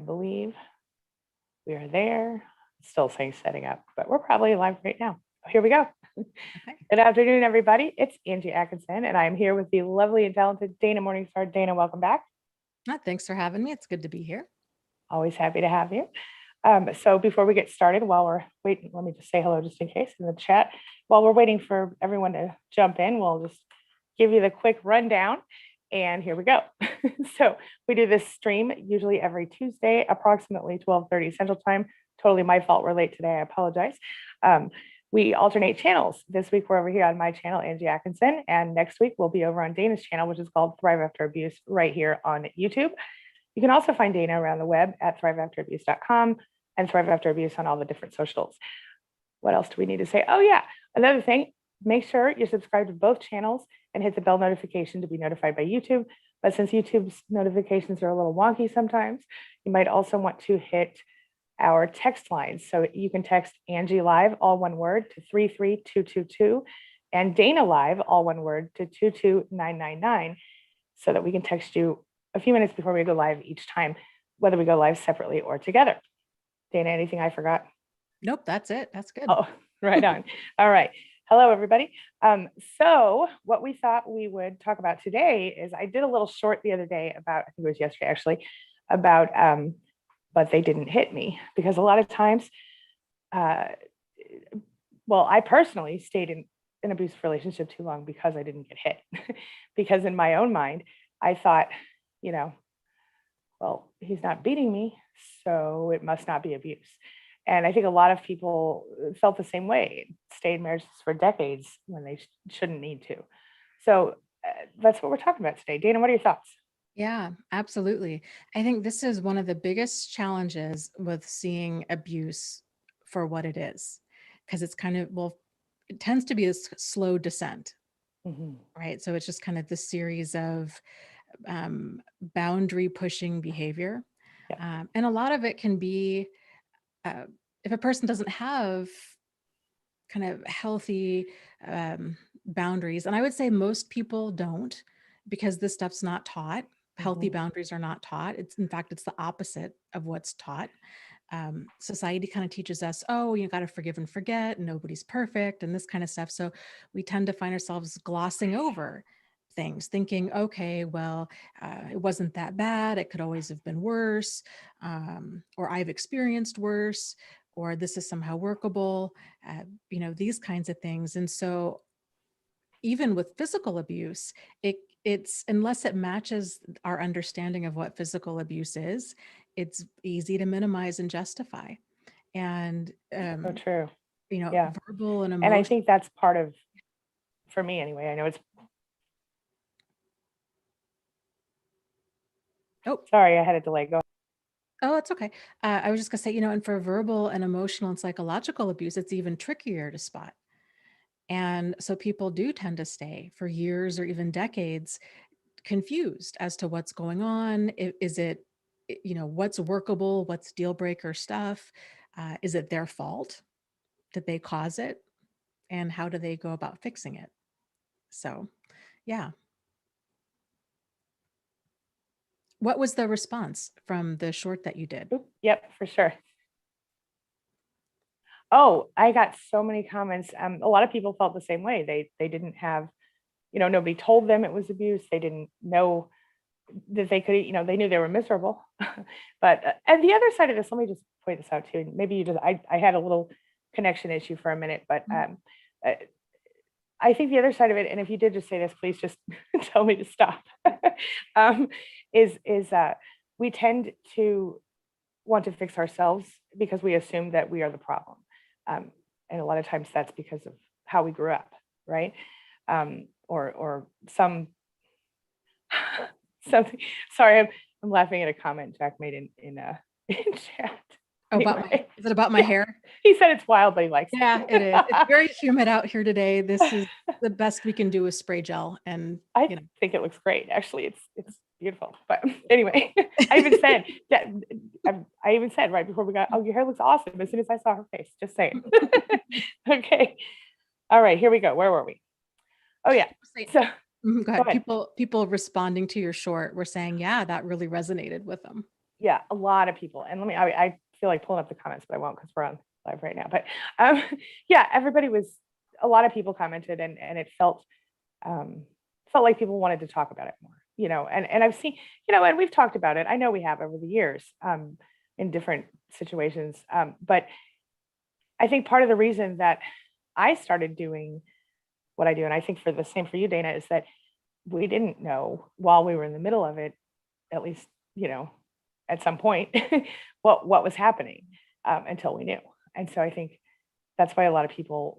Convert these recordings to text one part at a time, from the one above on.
believe we are there. It's still saying setting up, but we're probably live right now. Here we go. Okay. Good afternoon, everybody. It's Angie Atkinson, and I'm here with the lovely and talented Dana Morningstar. Dana, welcome back. Thanks for having me. It's good to be here. Always happy to have you. So before we get started, while we're waiting, let me just say hello just in case in the chat. While we're waiting for everyone to jump in, we'll just give you the quick rundown. And here we go. So we do this stream usually every Tuesday, approximately 12:30 Central Time. Totally my fault. We're late today. I apologize. We alternate channels. This week we're over here on my channel, Angie Atkinson, and next week we'll be over on Dana's channel, which is called Thrive After Abuse, right here on YouTube. You can also find Dana around the web at thriveafterabuse.com and Thrive After Abuse on all the different socials. What else do we need to say? Oh yeah, another thing, make sure you're subscribed to both channels and hit the bell notification to be notified by YouTube. But since YouTube's notifications are a little wonky sometimes, you might also want to hit our text lines. So you can text AngieLive, all one word, to 33222 and Dana Live, all one word, to 22999 so that we can text you a few minutes before we go live each time, whether we go live separately or together. Dana, anything I forgot? Nope, that's it. That's good. Oh, right on. All right. Hello, everybody. So what we thought we would talk about today is I did a little short the other day about, I think it was yesterday actually, about but they didn't hit me, because a lot of times, I personally stayed in an abusive relationship too long because I didn't get hit. Because in my own mind, I thought, well, he's not beating me, so it must not be abuse. And I think a lot of people felt the same way, stayed in marriages for decades when they shouldn't need to. So that's what we're talking about today. Dana, what are your thoughts? Yeah, absolutely. I think this is one of the biggest challenges with seeing abuse for what it is, because it's kind of, it tends to be a slow descent, right? So it's just kind of this series of boundary pushing behavior. Yeah. And a lot of it can be, if a person doesn't have kind of healthy boundaries, and I would say most people don't, because this stuff's not taught. Healthy boundaries are not taught. In fact, it's the opposite of what's taught. Society kind of teaches us, oh, you got to forgive and forget, and nobody's perfect, and this kind of stuff. So we tend to find ourselves glossing over things, thinking, okay, well, it wasn't that bad. It could always have been worse, or I've experienced worse, or this is somehow workable, these kinds of things. And so even with physical abuse, it's unless it matches our understanding of what physical abuse is, it's easy to minimize and justify. And So true. verbal and emotional. And I think that's part of, for me anyway, I know it's. Oh, sorry, I had a delay. Go. Oh, it's okay. I was just gonna say, and for verbal and emotional and psychological abuse, it's even trickier to spot. And so people do tend to stay for years or even decades confused as to what's going on. Is it, what's workable, what's deal breaker stuff? Is it their fault? Did they cause it? And how do they go about fixing it? So, yeah. What was the response from the short that you did? Yep, for sure. Oh, I got so many comments. A lot of people felt the same way. They didn't have, nobody told them it was abuse. They didn't know that they could, they knew they were miserable. But and the other side of this, let me just point this out too. Maybe I had a little connection issue for a minute, but I think the other side of it, and if you did just say this, please just tell me to stop, is we tend to want to fix ourselves because we assume that we are the problem. And a lot of times that's because of how we grew up, right? Or something. Sorry, I'm laughing at a comment Jack made in chat. Oh, anyway. Is it about my hair? He said it's wild, but he likes it. Yeah, it is. It's very humid out here today. This is the best we can do with spray gel. And I think it looks great. Actually, it's beautiful. But anyway, I even said right before we got, oh, your hair looks awesome, as soon as I saw her face. Just saying. Okay. All right, here we go. Where were we? Oh yeah. So go ahead. People responding to your short were saying, yeah, that really resonated with them. Yeah, a lot of people. And I feel like pulling up the comments, but I won't because we're on live right now. But yeah, a lot of people commented, and it felt like people wanted to talk about it more, and I've seen, and we've talked about it. I know we have over the years, in different situations. But I think part of the reason that I started doing what I do, and I think for the same for you, Dana, is that we didn't know while we were in the middle of it, at least, at some point, what was happening, until we knew. And so I think that's why a lot of people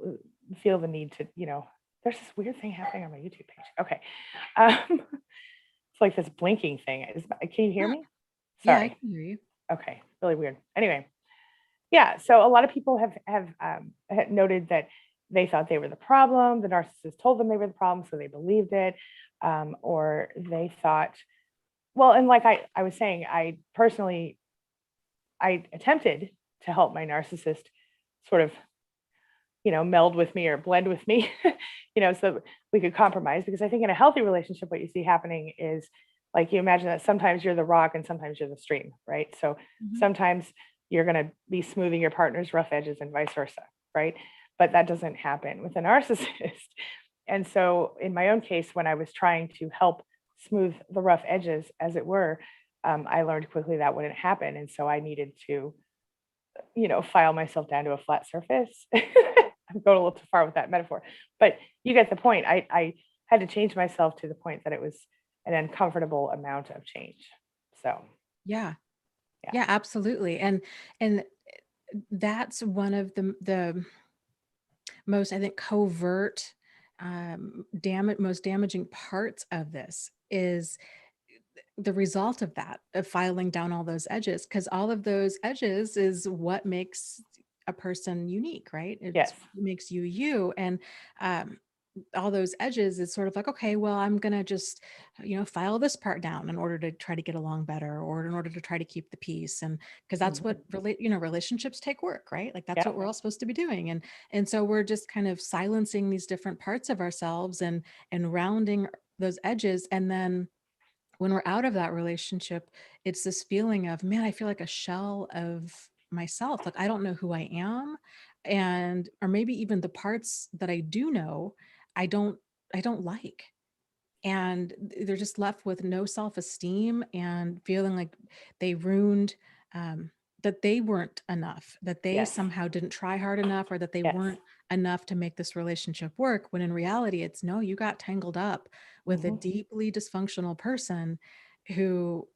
feel the need to, there's this weird thing happening on my YouTube page. Okay. It's like this blinking thing. Can you hear me? Yeah, I Sorry. can hear you. Okay. Really weird. Anyway. Yeah. So a lot of people had noted that they thought they were the problem. The narcissist told them they were the problem, so they believed it. Or they thought, well, and like I was saying, I attempted to help my narcissist sort of, meld with me or blend with me, so we could compromise. Because I think in a healthy relationship, what you see happening is, like, you imagine that sometimes you're the rock and sometimes you're the stream, right? So sometimes you're going to be smoothing your partner's rough edges and vice versa, right? But that doesn't happen with a narcissist. And so in my own case, when I was trying to help smooth the rough edges, as it were, I learned quickly that wouldn't happen. And so I needed to, file myself down to a flat surface. I'm going a little too far with that metaphor, but you get the point. I had to change myself to the point that it was an uncomfortable amount of change. So Yeah. yeah. Yeah, absolutely. And that's one of the most, I think, covert, most damaging parts of this is the result of that, of filing down all those edges, because all of those edges is what makes a person unique, right? Yes. It's what makes you you. And um, all those edges is sort of like, okay, well, I'm gonna just, file this part down in order to try to get along better, or in order to try to keep the peace. And because that's what relationships take work, right? Like that's Yeah. what we're all supposed to be doing. And so we're just kind of silencing these different parts of ourselves and rounding those edges. And then when we're out of that relationship, it's this feeling of, man, I feel like a shell of myself. Like I don't know who I am. And or maybe even the parts that I do know, I don't I don't like. And they're just left with no self-esteem and feeling like they ruined, that they weren't enough, that they Yes. somehow didn't try hard enough, or that they Yes. weren't enough to make this relationship work, when in reality it's no, you got tangled up with a deeply dysfunctional person who,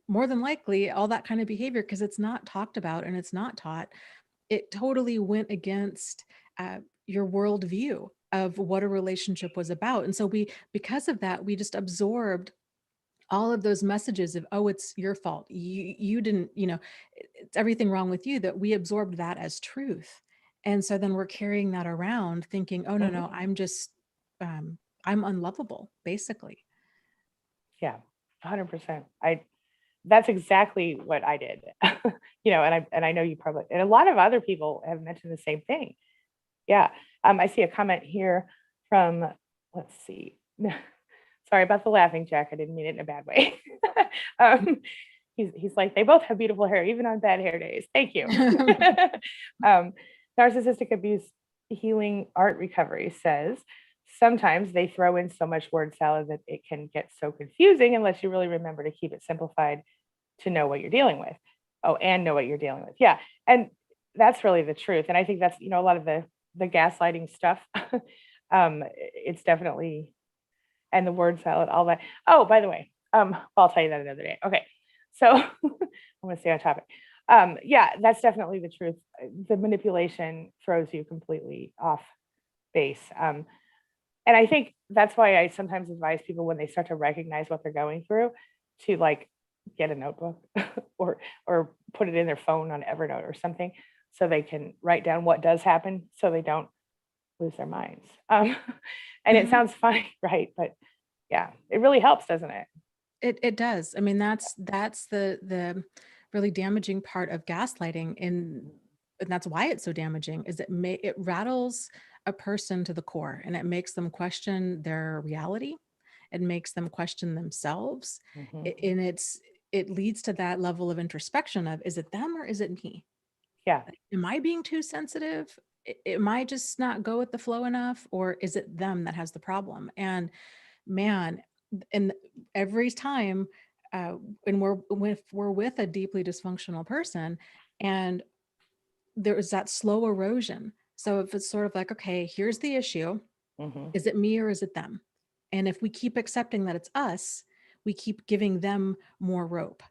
more than likely all that kind of behavior, because it's not talked about and it's not taught, it totally went against your worldview of what a relationship was about. And so because of that, we just absorbed all of those messages of, oh, it's your fault. You didn't, it's everything wrong with you, that we absorbed that as truth. And so then we're carrying that around thinking, oh, no, I'm just, I'm unlovable, basically. Yeah. 100%. That's exactly what I did. And I know you probably, and a lot of other people have mentioned the same thing. Yeah. I see a comment here from, let's see. Sorry about the laughing, Jack. I didn't mean it in a bad way. um, he's like, they both have beautiful hair, even on bad hair days. Thank you. um, Narcissistic Abuse Healing Art Recovery says, sometimes they throw in so much word salad that it can get so confusing unless you really remember to keep it simplified to know what you're dealing with. Oh, and know what you're dealing with. Yeah. And that's really the truth. And I think that's, a lot of the gaslighting stuff. It's definitely, and the word salad, all that. Oh, by the way, I'll tell you that another day. Okay. So I'm going to stay on topic. Yeah, that's definitely the truth. The manipulation throws you completely off base. And I think that's why I sometimes advise people, when they start to recognize what they're going through, to like get a notebook or put it in their phone on Evernote or something, so they can write down what does happen, so they don't lose their minds. And it sounds funny, right? But yeah, it really helps, doesn't it? It does. I mean, that's the really damaging part of gaslighting, and that's why it's so damaging, is it rattles a person to the core, and it makes them question their reality. it makes them question themselves. Mhm. And it leads to that level of introspection of, is it them or is it me? Yeah. Like, am I being too sensitive? Am I just not go with the flow enough? Or is it them that has the problem? And man, and every time uh, if we're with a deeply dysfunctional person and there is that slow erosion. So if it's sort of like, okay, here's the issue. Mhm. Is it me or is it them? And if we keep accepting that it's us, we keep giving them more rope,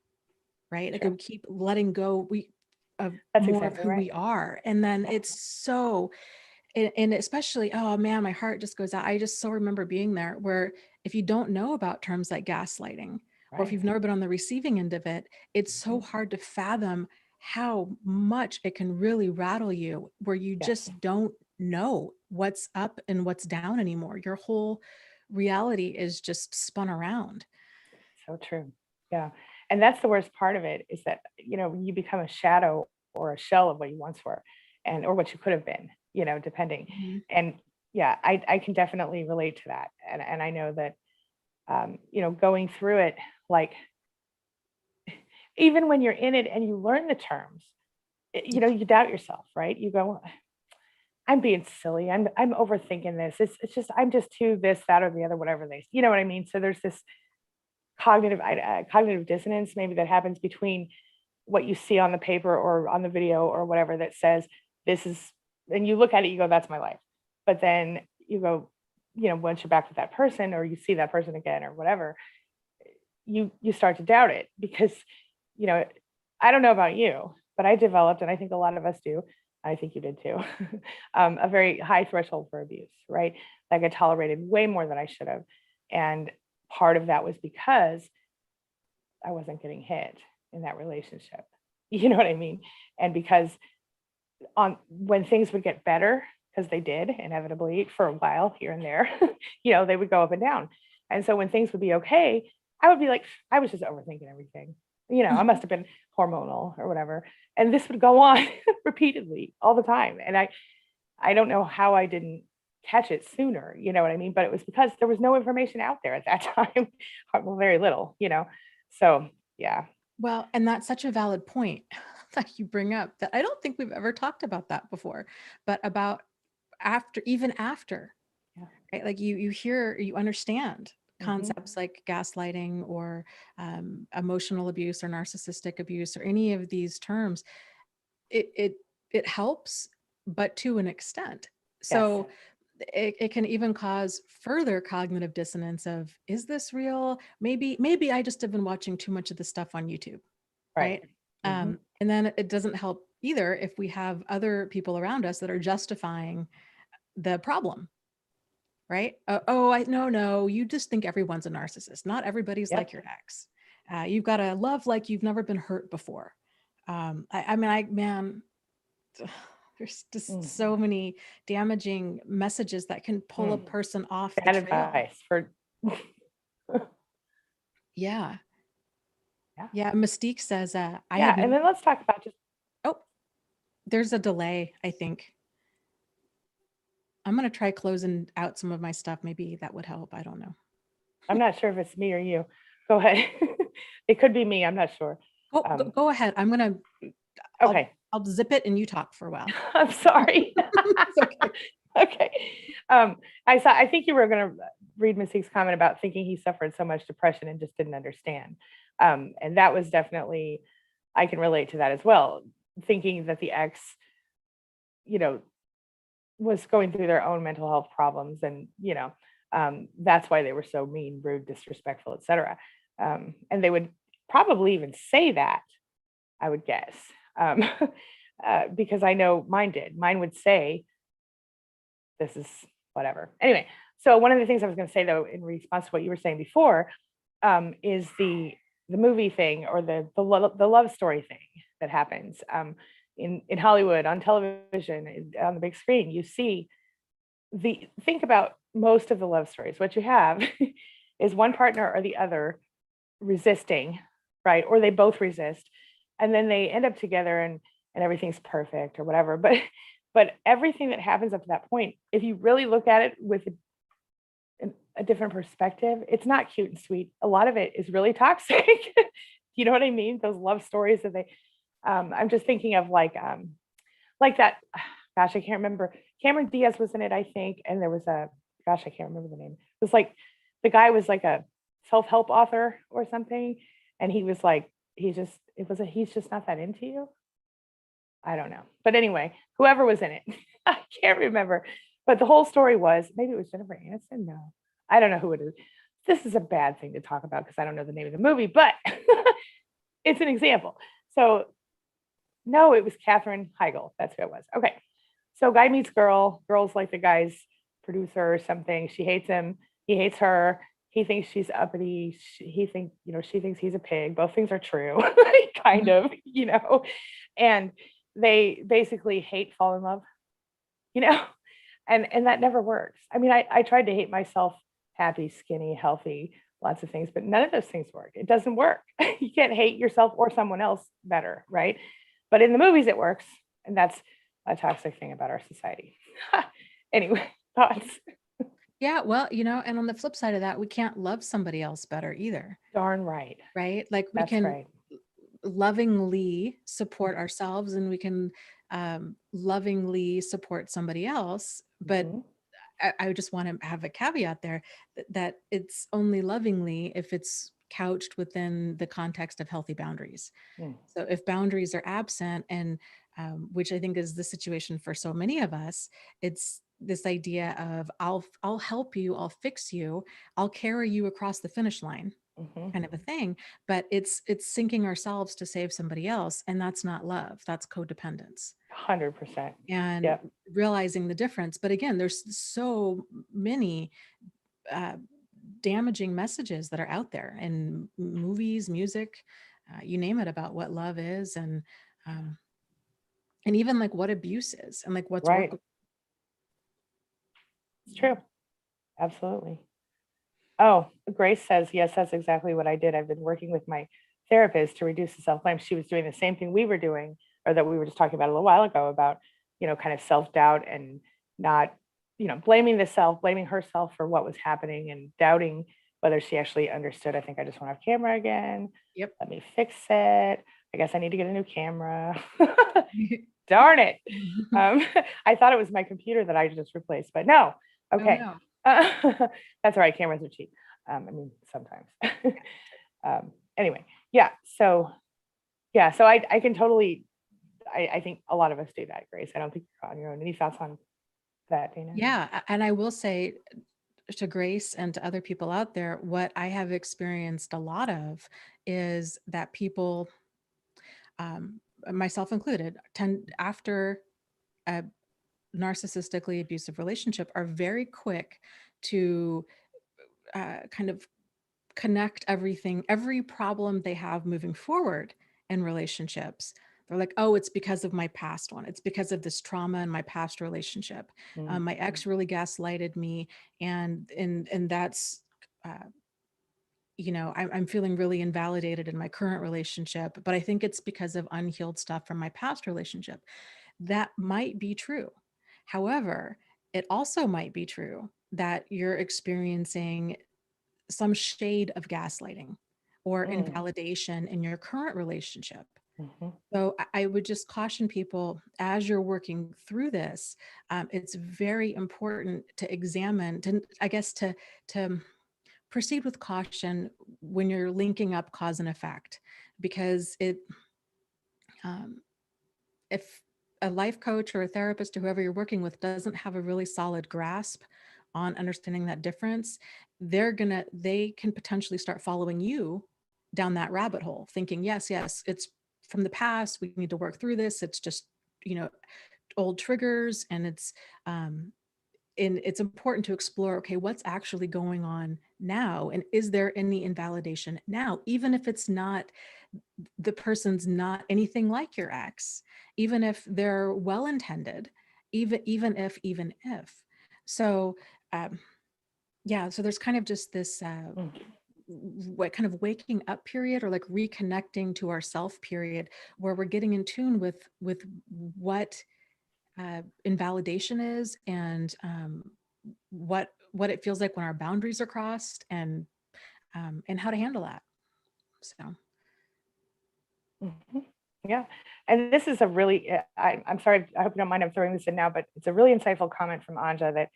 right? Like True. we keep letting go of That's more of exactly who right. we are. And then Yeah. it's so, and especially, oh man, my heart just goes out. I just so remember being there where if you don't know about terms like gaslighting, or if Right. you've never been on the receiving end of it, it's so Mhm. hard to fathom how much it can really rattle you, where you Yes. just don't know what's up and what's down anymore. Your whole reality is just spun around. So true. Yeah. And that's the worst part of it is that, you become a shadow or a shell of what you once were and or what you could have been, depending. Mhm. And yeah, I can definitely relate to that. And I know that going through it, like even when you're in it and you learn the terms, you doubt yourself, right? You go, I'm being silly. I'm overthinking this. It's just I'm just too this, that, or the other, whatever you know what I mean? So there's this cognitive dissonance maybe that happens between what you see on the paper or on the video or whatever that says this is, and you look at it, you go, that's my life. But then you go, once you're back with that person or you see that person again or whatever, you start to doubt it because, you know, I don't know about you, but I developed, and I think a lot of us do, I think you did too, a very high threshold for abuse, right? Like I tolerated way more than I should have. And part of that was because I wasn't getting hit in that relationship. You know what I mean? And because on when things would get better, because they did inevitably for a while here and there, they would go up and down. And so when things would be okay, I would be like, I was just overthinking everything. I must have been hormonal or whatever. And this would go on repeatedly all the time. And I don't know how I didn't catch it sooner, you know what I mean? But it was because there was no information out there at that time. Well, very little. So yeah. Well, and that's such a valid point that you bring up, that I don't think we've ever talked about that before, but about even after, Yeah. right? Like you understand Hmm. concepts like gaslighting or emotional abuse or narcissistic abuse or any of these terms. It helps, but to an extent. Yes. So it can even cause further cognitive dissonance of, is this real? Maybe I just have been watching too much of the stuff on YouTube, Right. right? Hmm. And then it doesn't help either if we have other people around us that are justifying the problem, right? Oh, no, you just think everyone's a narcissist. Not everybody's like Yep. your ex. You've got to love like you've never been hurt before. Man, there's just Hmm. so many damaging messages that can pull a Mm. person off the Bad trail. advice for Yeah. yeah. Yeah. Mystique says, I Yeah. had no, And then let's talk about just oh, there's a delay, I think. I'm going to try closing out some of my stuff. Maybe that would help. I don't know. I'm not sure if it's me or you. Go ahead. It could be me. I'm not sure. Um, Go ahead. I'll, okay. I'll zip it and you talk for a while. I'm sorry. It's okay. Okay. I think you were going to read Mystic's comment about thinking he suffered so much depression and just didn't understand. And that was definitely, I can relate to that as well. Thinking that the ex, you know, was going through their own mental health problems and, that's why they were so mean, rude, disrespectful, etc. And they would probably even say that, I would guess. Um, because I know mine did. Mine would say, this is whatever. Anyway, so one of the things I was going to say though, in response to what you were saying before, is the movie thing or the love story thing that happens in Hollywood, on television, on the big screen. You see think about most of the love stories. What you have is one partner or the other resisting, right? Or they both resist, and then they end up together and everything's perfect or whatever. But everything that happens up to that point, if you really look at it with a different perspective, it's not cute and sweet. A lot of it is really toxic. You know what I mean? Those love stories that they, I'm just thinking of like that, gosh, I can't remember. Cameron Diaz was in it, I think. And there was gosh, I can't remember the name. It was like, the guy was like a self-help author or something. And he was like, he's just not that into you. I don't know. But anyway, whoever was in it, I can't remember. But the whole story was, maybe it was Jennifer Aniston. No, I don't know who it is. This is a bad thing to talk about because I don't know the name of the movie, but it's an example. So no, it was Katherine Heigl. That's who it was. Okay. So guy meets girl. Girl's like the guy's producer or something. She hates him. He hates her. He thinks she's uppity. He thinks, she thinks he's a pig. Both things are true, kind of, and they basically hate, fall in love, you know, and that never works. I mean, I tried to hate myself, happy, skinny, healthy, lots of things, but none of those things work. It doesn't work. You can't hate yourself or someone else better, right? But in the movies, it works. And that's a toxic thing about our society. Anyway, thoughts? Yeah, well, and on the flip side of that, we can't love somebody else better either. Darn right. Right? Like we That's can right. lovingly support ourselves, and we can lovingly support somebody else. But Mhm. I just want to have a caveat there that it's only lovingly if it's couched within the context of healthy boundaries. Mm. So if boundaries are absent, and which I think is the situation for so many of us, it's this idea of I'll help you, I'll fix you, I'll carry you across the finish line, Mhm. kind of a thing. But it's sinking ourselves to save somebody else, and that's not love. That's codependence. 100%. And Yep. realizing the difference. But again, there's so many uh, damaging messages that are out there in movies, music, you name it, about what love is, um, and even like what abuse is, and like what's Right. work. It's true. Absolutely. Oh, Grace says, yes, that's exactly what I did. I've been working with my therapist to reduce the self-blame. She was doing the same thing we were doing, or that we were just talking about a little while ago, about, kind of self-doubt and not, blaming the self, blaming herself for what was happening and doubting whether she actually understood. I think I just want to have camera again. Yep. Let me fix it. I guess I need to get a new camera. Darn it. I thought it was my computer that I just replaced, but no. Oh Okay. no. That's all right. Cameras are cheap. I mean, sometimes. Anyway, yeah. So I can totally, I think a lot of us do that, Grace. I don't think you're on your own. Any thoughts on that, Dana? Yeah, and I will say to Grace and to other people out there, what I have experienced a lot of is that people, myself included, tend, after a narcissistically abusive relationship, are very quick to kind of connect everything, every problem they have moving forward in relationships. They're like, oh, it's because of my past one. It's because of this trauma in my past relationship. My ex really gaslighted me, and that's, I'm feeling really invalidated in my current relationship. But I think it's because of unhealed stuff from my past relationship. That might be true. However, it also might be true that you're experiencing some shade of gaslighting or invalidation in your current relationship. Mhm. So I would just caution people, as you're working through this, it's very important to examine, to proceed with caution when you're linking up cause and effect, because um, if a life coach or a therapist or whoever you're working with doesn't have a really solid grasp on understanding that difference, they can potentially start following you down that rabbit hole, thinking, yes, it's from the past. We need to work through this. It's just, old triggers. And it's important to explore, okay, what's actually going on now? And is there any invalidation now? Even if it's not, the person's not anything like your ex, even if they're well-intended, even if. So, so there's kind of just this, what kind of waking up period, or like reconnecting to ourself period, where we're getting in tune with what invalidation is, and what it feels like when our boundaries are crossed, and how to handle that. So Mhm. Yeah. And this is a really, I'm sorry, I hope you don't mind I'm throwing this in now, but it's a really insightful comment from Anja that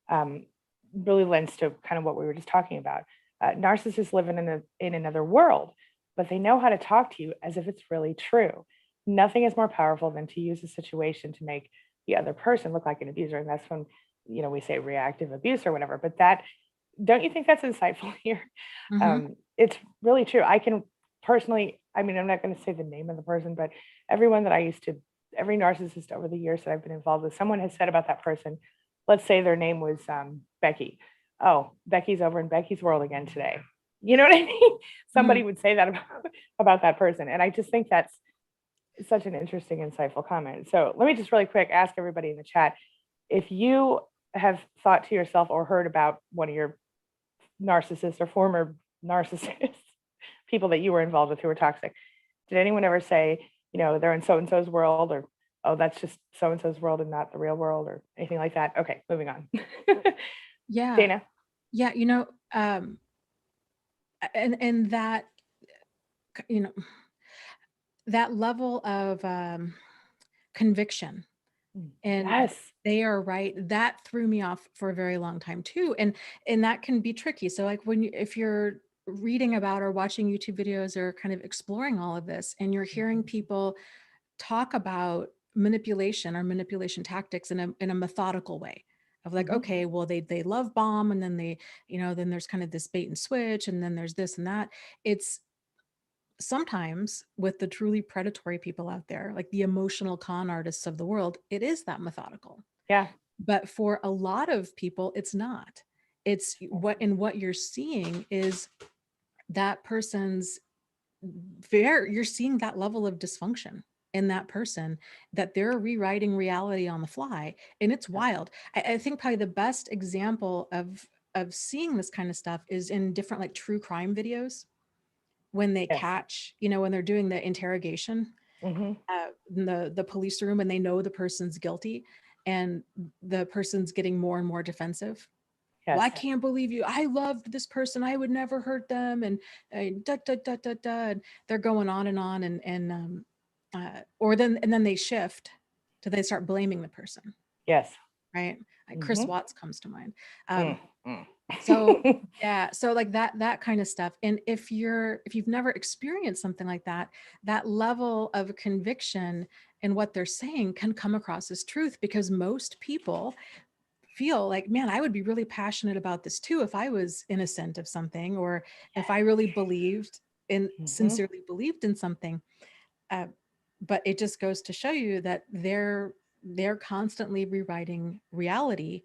um, really lends to kind of what we were just talking about. Narcissists live in another world, but they know how to talk to you as if it's really true. Nothing is more powerful than to use a situation to make the other person look like an abuser. And that's when, we say reactive abuse or whatever. But don't you think that's insightful here? mhm. It's really true. I can personally, I mean, I'm not going to say the name of the person, but everyone that every narcissist over the years that I've been involved with, someone has said about that person, let's say their name was Becky. Oh, Becky's over in Becky's world again today. You know what I mean? Somebody Mhm. would say that about that person. And I just think that's such an interesting, insightful comment. So let me just really quick ask everybody in the chat if you have thought to yourself or heard about one of your narcissists or former narcissists, people that you were involved with who were toxic. Did anyone ever say, they're in so and so's world, or oh, that's just so and so's world and not the real world, or anything like that? Okay, moving on. Yeah. Dana. Yeah. And that, you know, that level of conviction, and Yes. they are right, that threw me off for a very long time too. And that can be tricky. So like if you're reading about or watching YouTube videos or kind of exploring all of this, and you're hearing people talk about manipulation or manipulation tactics in a methodical way of like, Mhm. okay, well, they love bomb, and then then there's kind of this bait and switch, and then there's this and that. It's sometimes with the truly predatory people out there, like the emotional con artists of the world, it is that methodical. Yeah. But for a lot of people, it's not. It's what you're seeing is that person's you're seeing that level of dysfunction in that person, that they're rewriting reality on the fly. And it's wild. I think probably the best example of seeing this kind of stuff is in different like true crime videos, when they Yes. catch, when they're doing the interrogation Hmm. in the police room, and they know the person's guilty, and the person's getting more and more defensive. Well, Yes. I can't believe you. I loved this person. I would never hurt them. And da, da, da, da, da. And they're going on and on. And then they shift to they start blaming the person. Yes. Right. Like Chris Hmm. Watts comes to mind. Mm. Mm. So yeah, so like that kind of stuff. And if you've never experienced something like that, that level of conviction in what they're saying can come across as truth, because most people feel like, man, I would be really passionate about this too if I was innocent of something, or if I really believed and Hmm. sincerely believed in something. Uh, but it just goes to show you that they're constantly rewriting reality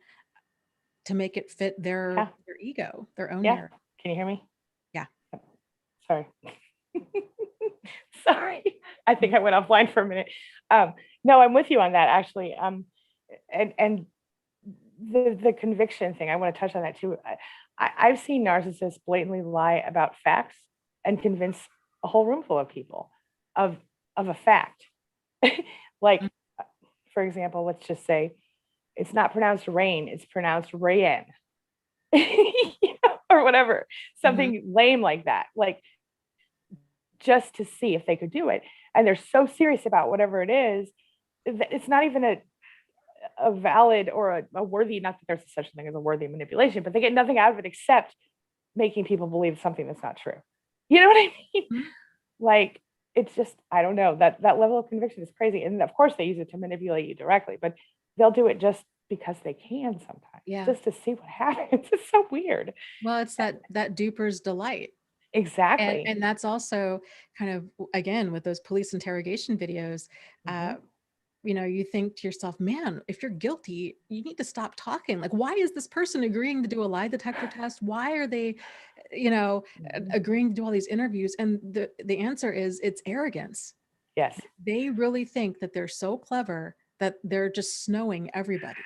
to make it fit Yeah. their ego, their own Yeah. narrative. Can you hear me? Yeah. Sorry. Sorry. I think I went offline for a minute. No, I'm with you on that actually. And the conviction thing, I want to touch on that too. I've seen narcissists blatantly lie about facts and convince a whole room full of people of a fact. Mm, Like, for example, let's just say it's not pronounced rain, it's pronounced rain. Or whatever, mhm. something lame like that. Like, just to see if they could do it. And they're so serious about whatever it is, it's not even a valid or a worthy, not that there's such a thing as a worthy manipulation, but they get nothing out of it except making people believe something that's not true. You know what I mean? Mhm. Like, it's just, I don't know, that level of conviction is crazy. And of course they use it to manipulate you directly, but they'll do it just because they can sometimes, Yeah. just to see what happens. It's so weird. Well, it's that duper's delight. Exactly. And that's also kind of, again, with those police interrogation videos, uh, Hmm. you think to yourself, man, if you're guilty, you need to stop talking. Like, why is this person agreeing to do a lie detector test? Why are they, Hmm. agreeing to do all these interviews? And the answer is it's arrogance. Yes. They really think that they're so clever that they're just snowing everybody.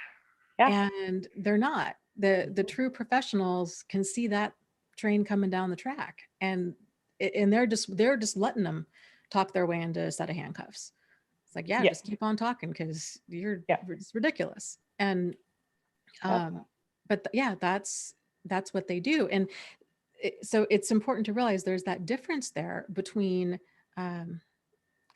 Yeah. And they're not. The Mhm. true professionals can see that train coming down the track, and they're just letting them talk their way into a set of handcuffs. It's like, yeah, Yeah. just keep on talking because Yeah. it's ridiculous. And Yep. um but yeah, that's what they do. And so it's important to realize there's that difference there between um,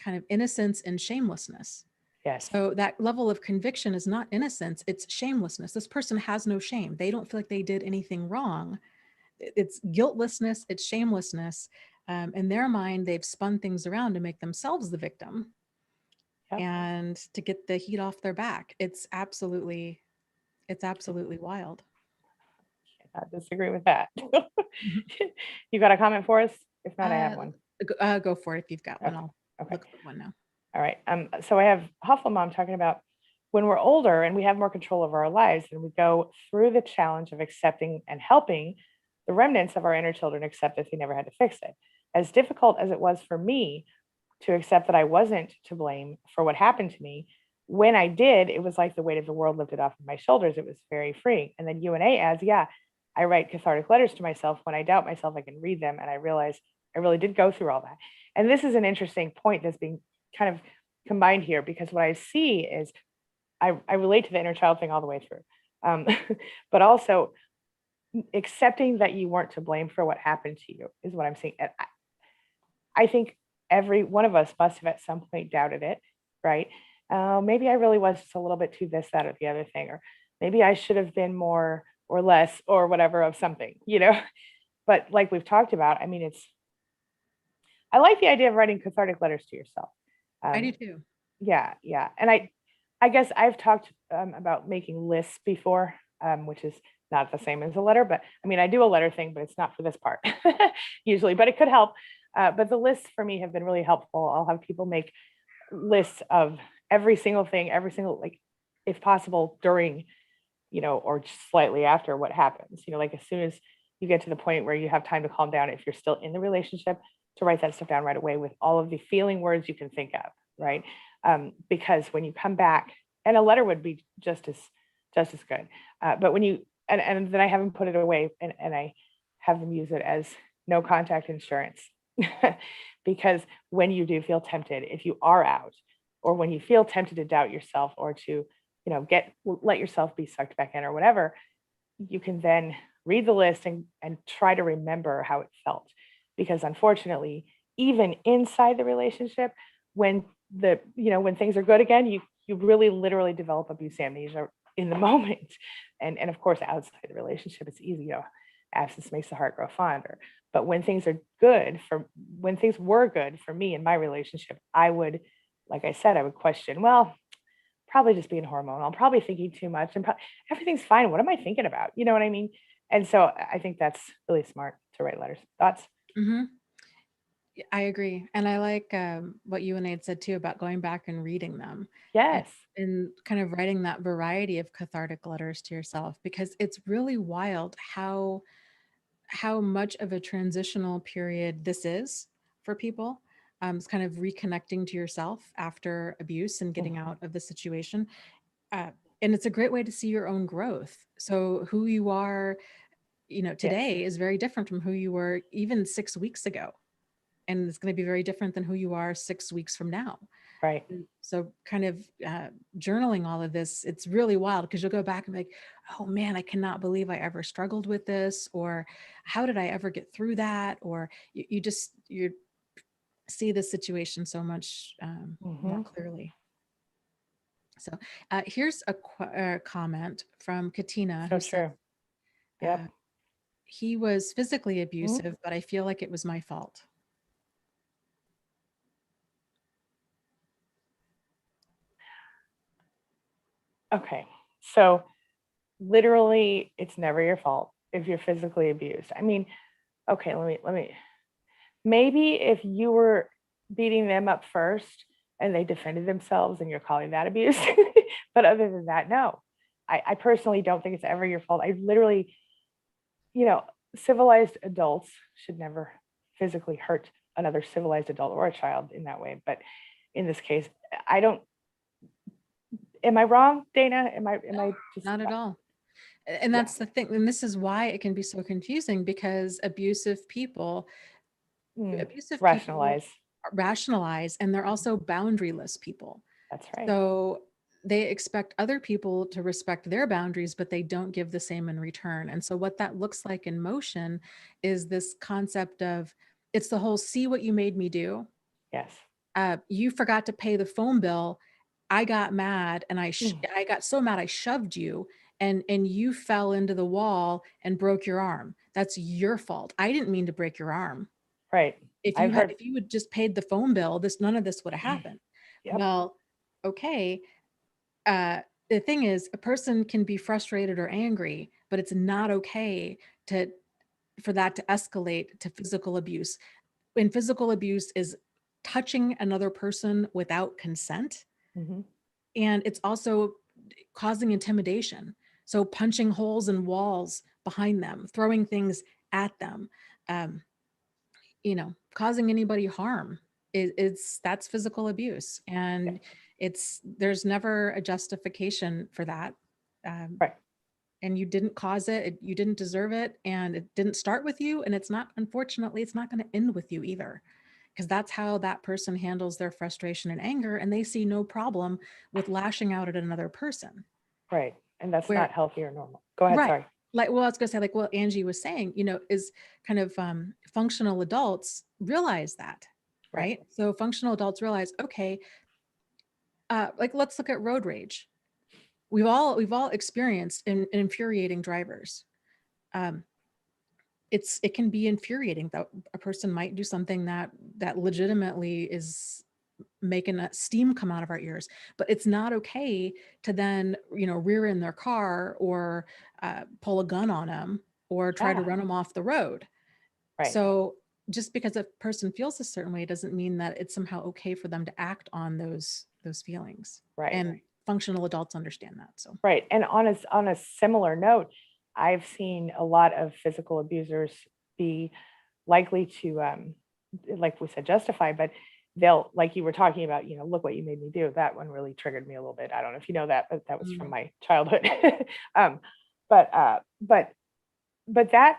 kind of innocence and shamelessness. Yes. So that level of conviction is not innocence, it's shamelessness. This person has no shame. They don't feel like they did anything wrong. It's guiltlessness, it's shamelessness. In their mind, they've spun things around to make themselves the victim Yep. and to get the heat off their back. It's absolutely wild. Cannot disagree with that. Mhm. You got a comment for us? If not, I have Uh, one. go for it if you've got one. Okay. I'll Okay. look for one now. All right. So I have Huffle Mom talking about when we're older and we have more control over our lives and we go through the challenge of accepting and helping the remnants of our inner children accept that they never had to fix it. As difficult as it was for me to accept that I wasn't to blame for what happened to me, when I did, it was like the weight of the world lifted off of my shoulders. It was very freeing. And then UNA adds, yeah, I write cathartic letters to myself. When I doubt myself, I can read them and I realize I really did go through all that. And this is an interesting point that's being kind of combined here because what I see is I relate to the inner child thing all the way through. Um, but also accepting that you weren't to blame for what happened to you is what I'm seeing. And I think every one of us must have at some point doubted it, right? Maybe I really was just a little bit too this, that, or the other thing, or maybe I should have been more or less or whatever of something, you know? But like we've talked about, I mean, I like the idea of writing cathartic letters to yourself. I do Um, too. yeah, yeah. And I guess I've talked about making lists before, which is not the same as a letter, but I mean, I do a letter thing, but it's not for this part usually, but it could help. But the lists for me have been really helpful. I'll have people make lists of every single thing, every single, like, if possible, during, or just slightly after what happens, like as soon as you get to the point where you have time to calm down, if you're still in the relationship, to write that stuff down right away with all of the feeling words you can think of, right? Because when you come back, and a letter would be just as good. But when you and then I have them put it away and I have them use it as no contact insurance. Because when you do feel tempted, if you are out, or when you feel tempted to doubt yourself or to, let yourself be sucked back in or whatever, you can then read the list and try to remember how it felt. Because unfortunately, even inside the relationship, when when things are good again, you really literally develop abuse amnesia in the moment. And of course, outside the relationship, it's easy, absence makes the heart grow fonder. But when things were good for me in my relationship, I would, like I said, I would question, well, probably just being hormonal. I'm probably thinking too much and everything's fine. What am I thinking about? You know what I mean? And so I think that's really smart to write letters. Thoughts? Hmm. I agree. And I like what you and I had said too about going back and reading them and, Yes. and kind of writing that variety of cathartic letters to yourself, because it's really wild how much of a transitional period this is for people. It's kind of reconnecting to yourself after abuse and getting Mhm. out of the situation. Uh, and it's a great way to see your own growth. So who you are, Yes. today is very different from who you were even 6 weeks ago. And it's going to be very different than who you are 6 weeks from now. Right. So kind of journaling all of this, it's really wild because you'll go back and be like, oh man, I cannot believe I ever struggled with this, or how did I ever get through that? Or you see the situation so much more Hmm. clearly. So here's a comment from Katina So who says, true. uh, Yep. he was physically Mhm. abusive, but I feel like it was my fault. Okay. So literally, it's never your fault if you're physically abused. I mean, okay, let me maybe if you were beating them up first and they defended themselves and you're calling that abuse. But other than that, no. I personally don't think it's ever your fault. I literally, you know, civilized adults should never physically hurt another civilized adult or a child in that way. But in this case, I don't, am I wrong, Dana? Am I just Not at all. And yeah, that's the thing. And this is why it can be so confusing, because mm, abusive people rationalize. rationalize, and they're also boundaryless people. That's right. So they expect other people to respect their boundaries, but they don't give the same in return. And so what that looks like in motion is this concept of, it's the whole see what you made me do. Yes. You forgot to pay the phone bill. I got mad and Mm. I got so mad I shoved you, and you fell into the wall and broke your arm. That's your fault. I didn't mean to break your arm. Right. I've heard. If you had just paid the phone bill, none of this would have happened. Yep. Well, okay. The thing is, a person can be frustrated or angry, but it's not okay for that to escalate to physical abuse. And physical abuse is touching another person without consent. Mm-hmm. And it's also causing intimidation. So punching holes in walls behind them, throwing things at them, um, causing anybody harm that's physical abuse. And there's never a justification for that. Right. And you didn't cause it, you didn't deserve it, and it didn't start with you. And unfortunately, it's not going to end with you either, because that's how that person handles their frustration and anger. And they see no problem with lashing out at another person. Right. And that's Where, not healthy or normal. Go ahead. right. Sorry. Like, well, I was going to say, like what Angie was saying, is kind of functional adults realize that, right? So functional adults realize, okay, like let's look at road rage. We've all experienced infuriating drivers. It can be infuriating that a person might do something that legitimately is making a steam come out of our ears, but it's not okay to then rear in their car or pull a gun on them or try to run them off the road. Right. So just because a person feels a certain way doesn't mean that it's somehow okay for them to act on those feelings. Right. And functional adults understand that. So right. And on a similar note, I've seen a lot of physical abusers be likely to, like we said, justify, but they'll, like you were talking about, look what you made me do. That one really triggered me a little bit. I don't know if you know that, but that was from my childhood. But that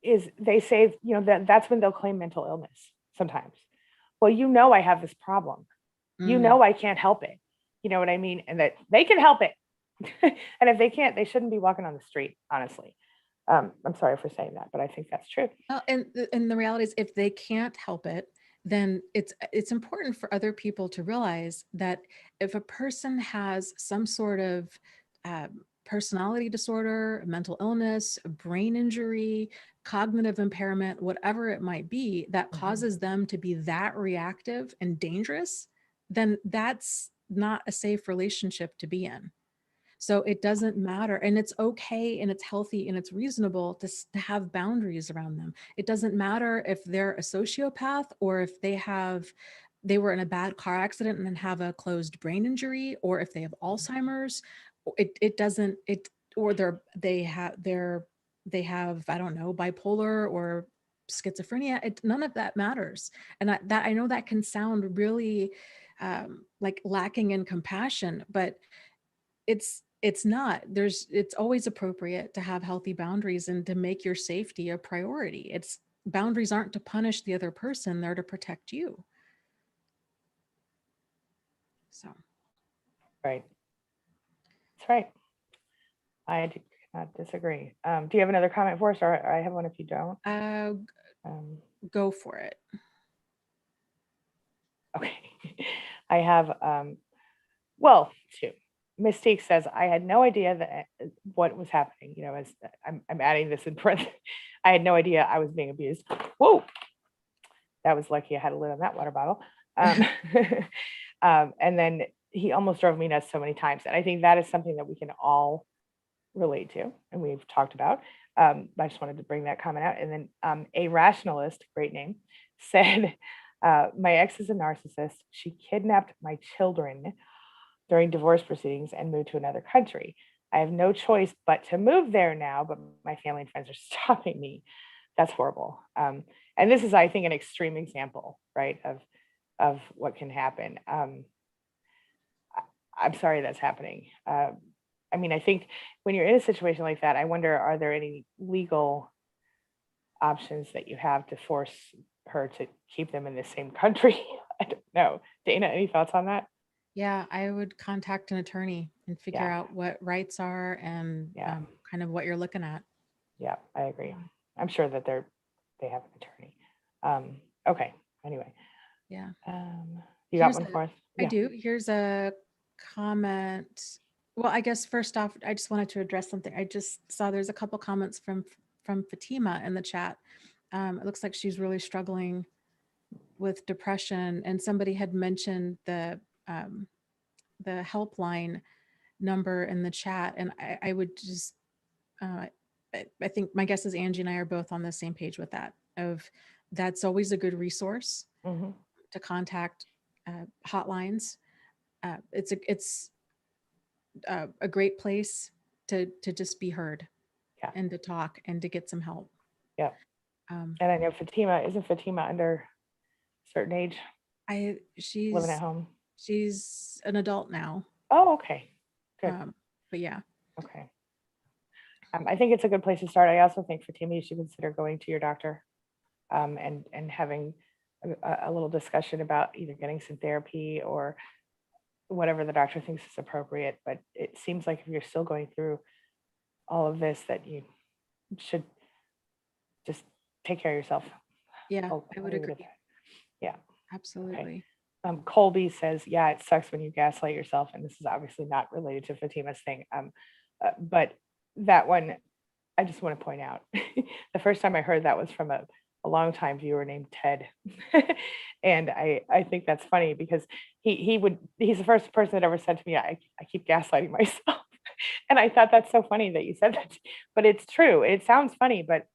is, they say, that's when they'll claim mental illness sometimes. Well, I have this problem. I can't help it. You know what I mean? And that they can help it. And if they can't, they shouldn't be walking on the street, honestly. I'm sorry for saying that, but I think that's true. Well, and the reality is, if they can't help it, then it's important for other people to realize that if a person has some sort of personality disorder, mental illness, brain injury, cognitive impairment, whatever it might be, that causes them to be that reactive and dangerous, then that's not a safe relationship to be in. So it doesn't matter. And it's okay and it's healthy and it's reasonable to have boundaries around them. It doesn't matter if they're a sociopath or if they were in a bad car accident and then have a closed brain injury, or if they have Alzheimer's. It doesn't, or they have, I don't know, bipolar or schizophrenia. None of that matters. And I know that can sound really like lacking in compassion, but it's not. It's always appropriate to have healthy boundaries and to make your safety a priority. Boundaries aren't to punish the other person, they're to protect you. So. Right. That's right. I do not disagree. Do you have another comment for us, or I have one if you don't? Go for it. Okay. I have, two. Mystique says, I had no idea that what was happening. As I'm adding this in parentheses, I had no idea I was being abused. Whoa, that was lucky. I had a lid on that water bottle. And then he almost drove me nuts so many times. And I think that is something that we can all relate to, and we've talked about. I just wanted to bring that comment out. And then a rationalist, great name, said, my ex is a narcissist. She kidnapped my children during divorce proceedings and moved to another country. I have no choice but to move there now, but my family and friends are stopping me. That's horrible. And this is, I think, an extreme example, right, of what can happen. I'm sorry that's happening. I think when you're in a situation like that, I wonder, are there any legal options that you have to force her to keep them in the same country? I don't know. Dana, any thoughts on that? Yeah, I would contact an attorney and figure Yeah. out what rights are and Yeah. kind of what you're looking at. Yeah, I agree. I'm sure that they have an attorney. Okay. Anyway, Yeah. you got Here's one a, for us? I Yeah. do. Here's a comment. Well, I guess first off, I just wanted to address something. I just saw there's a couple comments from Fatima in the chat. It looks like she's really struggling with depression, and somebody had mentioned the helpline number in the chat, and I would just I think my guess is Angie and I are both on the same page with that. Of that's always a good resource Hmm. to contact hotlines. It's a great place to just be heard Yeah. and to talk and to get some help. Yeah. Um, And I know isn't Fatima under a certain age living at home? she's an adult now. Oh, okay. Good. But yeah. Okay. I think it's a good place to start. I also think Fatima, you should consider going to your doctor and having a little discussion about either getting some therapy or whatever the doctor thinks is appropriate. But it seems like if you're still going through all of this, that you should just take care of yourself. Yeah, I'll I would leave it at agree. that. Yeah. Absolutely. Colby says, yeah, it sucks when you gaslight yourself. And this is obviously not related to Fatima's thing. But that one, I just want to point out, the first time I heard that was from a longtime viewer named Ted. And I think that's funny because he's the first person that ever said to me, I keep gaslighting myself. And I thought that's so funny that you said that, but it's true. It sounds funny, but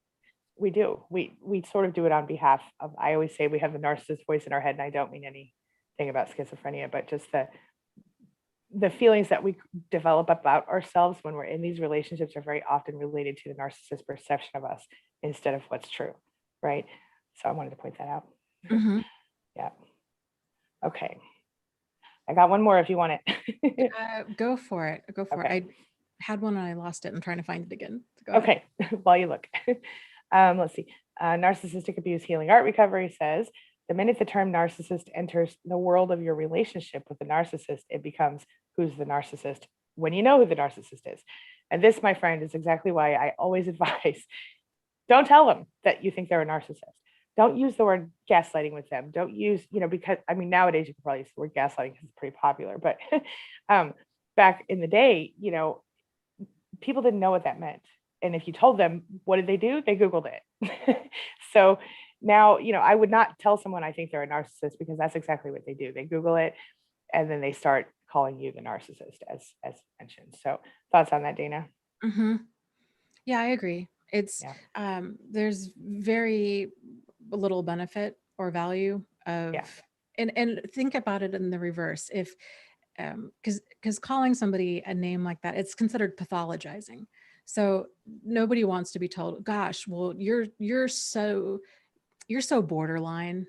we do. We sort of do it on behalf of, I always say we have the narcissist voice in our head, and I don't mean anything about schizophrenia, but just the feelings that we develop about ourselves when we're in these relationships are very often related to the narcissist perception of us instead of what's true, right? So I wanted to point that out. Mm-hmm. Yeah. Okay. I got one more if you want it. Go for it. Go for Okay. it. I had one and I lost it. I'm trying to find it again. So go ahead. Okay. While you look. Let's see. Narcissistic Abuse Healing Art Recovery says, the minute the term narcissist enters the world of your relationship with the narcissist, it becomes who's the narcissist when you know who the narcissist is. And this, my friend, is exactly why I always advise, don't tell them that you think they're a narcissist. Don't use the word gaslighting with them. Don't use, because I mean, nowadays you can probably use the word gaslighting because it's pretty popular, but back in the day, people didn't know what that meant. And if you told them, what did they do? They Googled it. So now, I would not tell someone I think they're a narcissist because that's exactly what they do. They Google it and then they start calling you the narcissist as mentioned. So thoughts on that, Dana? Mm-hmm. Yeah, I agree. It's Yeah. There's very little benefit or value of Yeah. and think about it in the reverse. If because calling somebody a name like that, it's considered pathologizing. So nobody wants to be told, gosh, well, you're so borderline,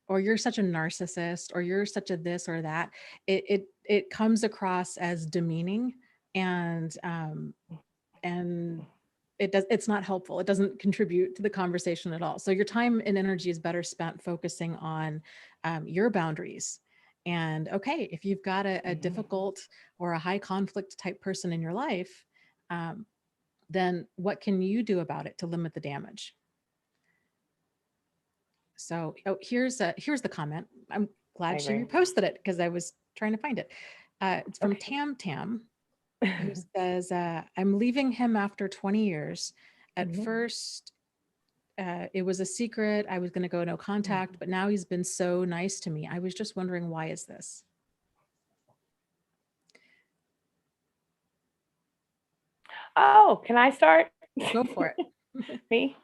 or you're such a narcissist, or you're such a this or that. It comes across as demeaning, and it's not helpful. It doesn't contribute to the conversation at all. So your time and energy is better spent focusing on your boundaries. And okay, if you've got a difficult or a high conflict type person in your life, then what can you do about it to limit the damage? So here's the comment. I'm glad she reposted it because I was trying to find it. It's from Tam Tam, who says, I'm leaving him after 20 years. At first, it was a secret. I was going to go no contact, but now he's been so nice to me. I was just wondering, why is this? Oh, can I start? Go for it. Me?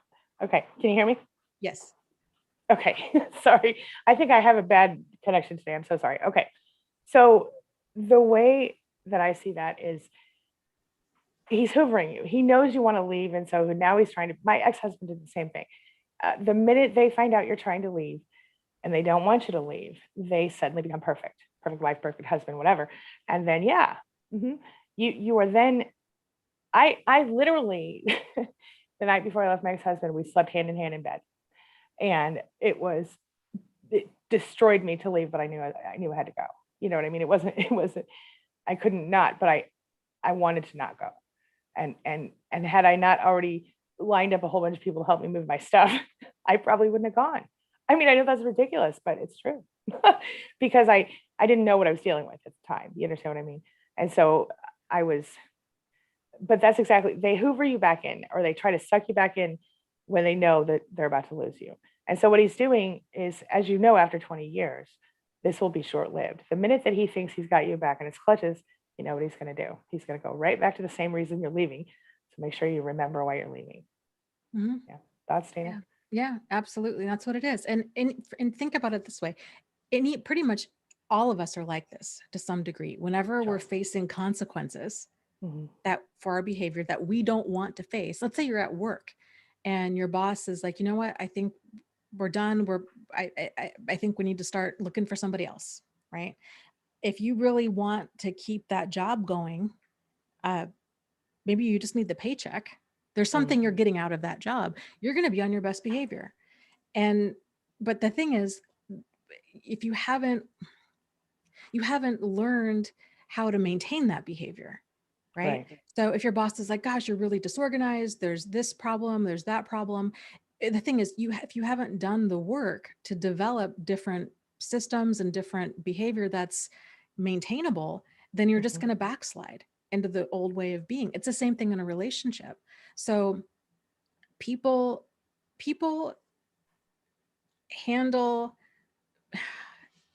Okay. Can you hear me? Yes. Okay. Sorry. I think I have a bad connection today. I'm so sorry. Okay. So the way that I see that is he's hoovering you. He knows you want to leave. And so now he's trying to, my ex-husband did the same thing. The minute they find out you're trying to leave and they don't want you to leave, they suddenly become perfect wife, perfect husband, whatever. And then, you are then, I literally, the night before I left my ex-husband, we slept hand in hand in bed. And it destroyed me to leave, but I knew I had to go, You know what I mean? It wasn't, I couldn't not, but I wanted to not go. And had I not already lined up a whole bunch of people to help me move my stuff, I probably wouldn't have gone. I mean, I know that's ridiculous, but it's true. Because I didn't know what I was dealing with at the time. You understand what I mean? And so I was, but that's exactly, they hoover you back in, or they try to suck you back in when they know that they're about to lose you. And so what he's doing is, as you know, after 20 years, this will be short-lived. The minute that he thinks he's got you back in his clutches, you know what he's going to do. He's going to go right back to the same reason you're leaving. So make sure you remember why you're leaving. Mm-hmm. Yeah. Thoughts, Dana? Yeah, absolutely. That's what it is. And think about it this way. Pretty much all of us are like this to some degree. Whenever we're facing consequences that for our behavior that we don't want to face, let's say you're at work and your boss is like, you know what, I think we're done. I think we need to start looking for somebody else, right? If you really want to keep that job going, maybe you just need the paycheck. There's something you're getting out of that job. You're going to be on your best behavior. But the thing is, if you haven't learned how to maintain that behavior, right? So if your boss is like, gosh, you're really disorganized, there's this problem, there's that problem. The thing is, if you haven't done the work to develop different systems and different behavior that's maintainable, then you're just going to backslide into the old way of being. It's the same thing in a relationship. So people handle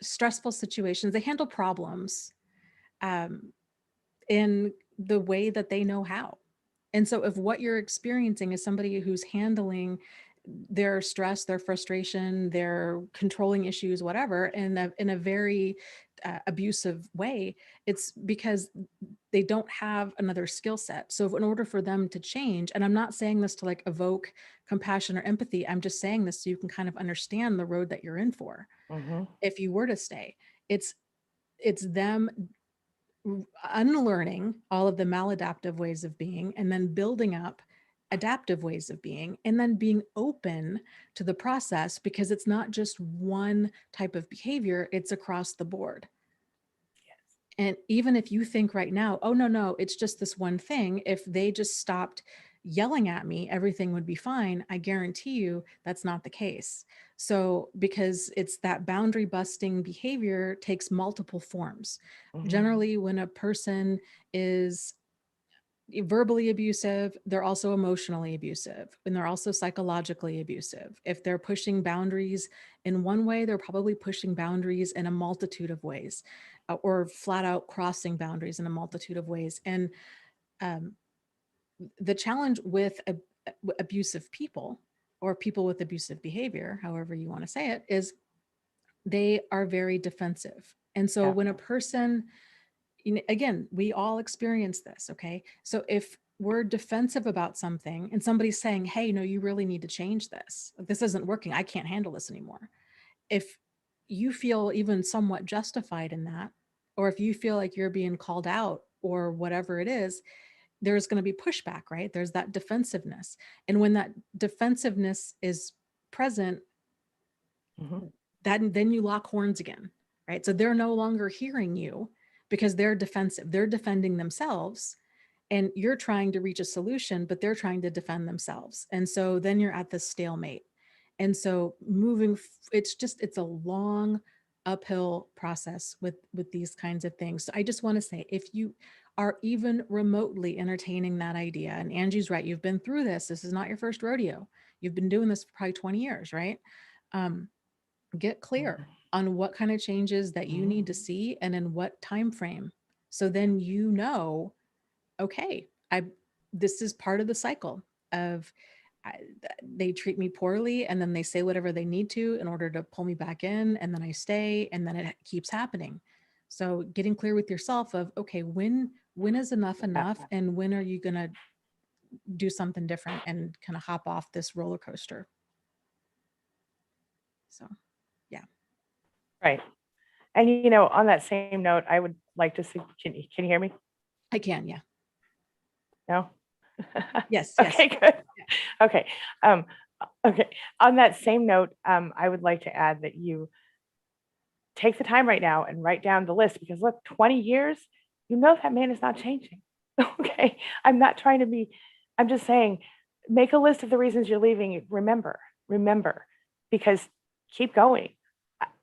stressful situations, they handle problems in the way that they know how. And so if what you're experiencing is somebody who's handling their stress, their frustration, their controlling issues, whatever, in a very abusive way, it's because they don't have another skill set. So in order for them to change, and I'm not saying this to like evoke compassion or empathy, I'm just saying this so you can kind of understand the road that you're in for. If you were to stay, it's them unlearning all of the maladaptive ways of being and then building up adaptive ways of being, and then being open to the process, because it's not just one type of behavior, it's across the board. And even if you think right now, oh, no, it's just this one thing, if they just stopped yelling at me, everything would be fine. I guarantee you that's not the case. So, because it's that boundary busting behavior takes multiple forms. Generally, when a person is verbally abusive, they're also emotionally abusive, and they're also psychologically abusive. If they're pushing boundaries in one way, they're probably pushing boundaries in a multitude of ways, or flat out crossing boundaries in a multitude of ways. And the challenge with abusive people, or people with abusive behavior, however you want to say it, is they are very defensive. And so when a person, again, we all experience this, okay? So if we're defensive about something and somebody's saying, hey, no, you really need to change this. This isn't working. I can't handle this anymore. If you feel even somewhat justified in that, or if you feel like you're being called out or whatever it is, there's going to be pushback, right? There's that defensiveness. And when that defensiveness is present, then you lock horns again, right? So they're no longer hearing you because they're defensive. They're defending themselves, and you're trying to reach a solution, but they're trying to defend themselves. And so then you're at this stalemate. And so it's a long uphill process with these kinds of things. So I just want to say, if you are even remotely entertaining that idea, and Angie's right, you've been through this. This is not your first rodeo. You've been doing this for probably 20 years, right? Get clear on what kind of changes that you need to see and in what time frame. So then you know, okay, this is part of the cycle of they treat me poorly, and then they say whatever they need to in order to pull me back in, and then I stay, and then it keeps happening. So getting clear with yourself of, okay, when is enough, and when are you going to do something different and kind of hop off this roller coaster? So, yeah. Right. And, you know, on that same note, I would like to see, can you hear me? I can, yeah. No? Yes. Okay, good. Okay. Okay. On that same note, I would like to add that you take the time right now and write down the list, because look, 20 years, that man is not changing. Okay. I'm not trying to be, I'm just saying, make a list of the reasons you're leaving. Remember, because keep going.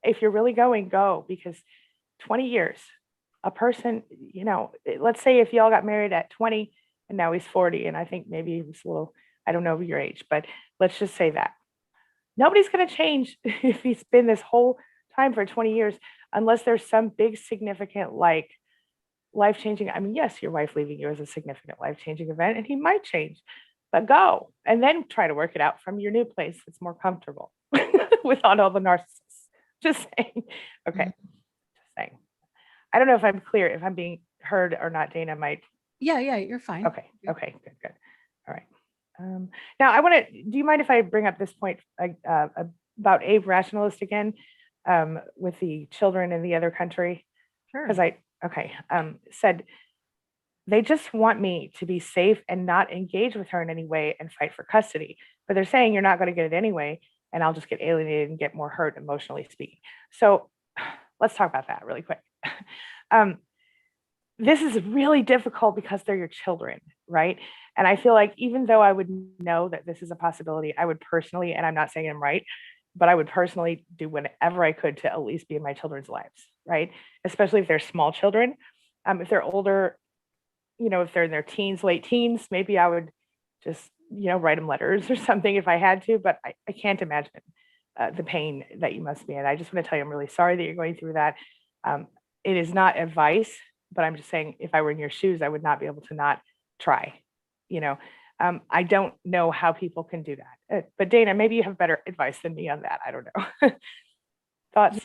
If you're really going, go, because 20 years, a person, let's say if y'all got married at 20 and now he's 40, and I think maybe he was a little, I don't know your age, but let's just say that. Nobody's going to change if he's been this whole time for 20 years, unless there's some big significant, like, life-changing. I mean, yes, your wife leaving you is a significant life-changing event, and he might change, but go and then try to work it out from your new place. It's more comfortable without all the narcissists. Just saying. Okay. Just saying. I don't know if I'm clear, if I'm being heard or not. Dana might. Yeah, you're fine. Okay. Good. All right. Now I want to, do you mind if I bring up this point about Abe Rationalist again, with the children in the other country? Sure. Because said they just want me to be safe and not engage with her in any way and fight for custody. But they're saying you're not going to get it anyway, and I'll just get alienated and get more hurt, emotionally speaking. So let's talk about that really quick. This is really difficult because they're your children, right? And I feel like even though I would know that this is a possibility, I would personally, and I'm not saying I'm right, but I would personally do whatever I could to at least be in my children's lives, right? Especially if they're small children. If they're older, if they're in their teens, late teens, maybe I would just, write them letters or something if I had to, but I can't imagine the pain that you must be in. I just want to tell you, I'm really sorry that you're going through that. It is not advice, but I'm just saying, if I were in your shoes, I would not be able to not try, I don't know how people can do that. But Dana, maybe you have better advice than me on that. I don't know. Thoughts?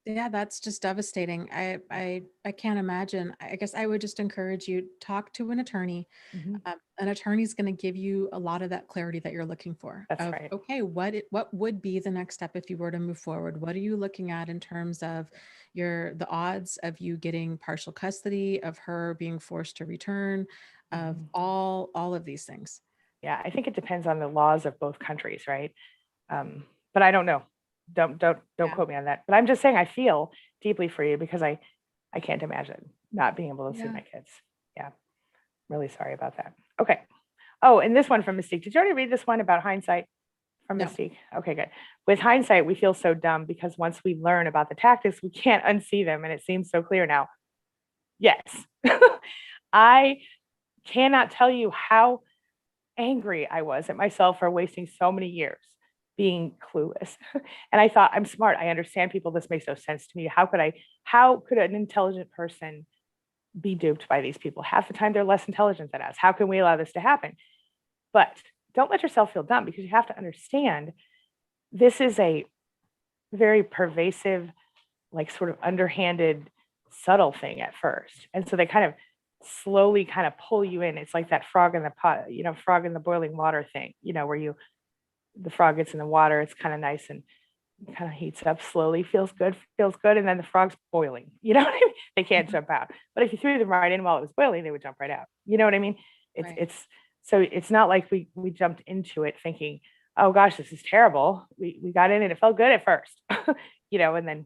Yeah, that's just devastating. I can't imagine. I guess I would just encourage you, talk to an attorney. An attorney's going to give you a lot of that clarity that you're looking for. That's right. Okay, what would be the next step if you were to move forward? What are you looking at in terms of the odds of you getting partial custody, of her being forced to return, of all of these things? Yeah, I think it depends on the laws of both countries, right? But I don't know. Don't quote me on that. But I'm just saying, I feel deeply for you, because I can't imagine not being able to see my kids. Yeah, really sorry about that. Okay. Oh, and this one from Mystique. Did you already read this one about hindsight from Mystique? Okay, good. With hindsight, we feel so dumb because once we learn about the tactics, we can't unsee them, and it seems so clear now. Yes. I cannot tell you how angry I was at myself for wasting so many years being clueless. And I thought, I'm smart. I understand people. This makes no sense to me. How could an intelligent person be duped by these people? Half the time they're less intelligent than us. How can we allow this to happen? But don't let yourself feel dumb, because you have to understand this is a very pervasive, like, sort of underhanded, subtle thing at first. And so they kind of slowly kind of pull you in. It's like that frog in the pot, frog in the boiling water thing, where the frog gets in the water, it's kind of nice and kind of heats up slowly, feels good, and then the frog's boiling. You know what I mean? They can't jump out. But if you threw them right in while it was boiling, they would jump right out. You know what I mean? So it's not like we jumped into it thinking, oh gosh, this is terrible. We got in and it felt good at first, and then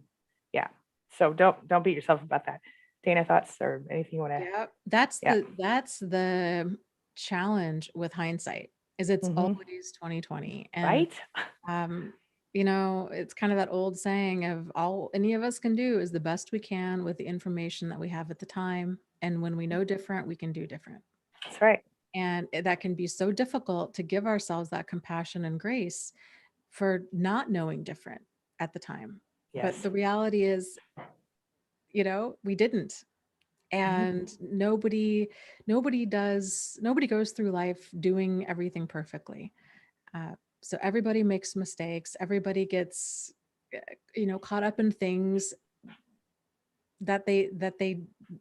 So don't beat yourself about that. Dana, thoughts or anything you want to? Yeah, that's the challenge with hindsight, is it's always 2020. And right. It's kind of that old saying of all any of us can do is the best we can with the information that we have at the time. And when we know different, we can do different. That's right. And that can be so difficult to give ourselves that compassion and grace for not knowing different at the time. Yes. But the reality is, we didn't. And nobody goes through life doing everything perfectly. So everybody makes mistakes. Everybody gets, caught up in things that they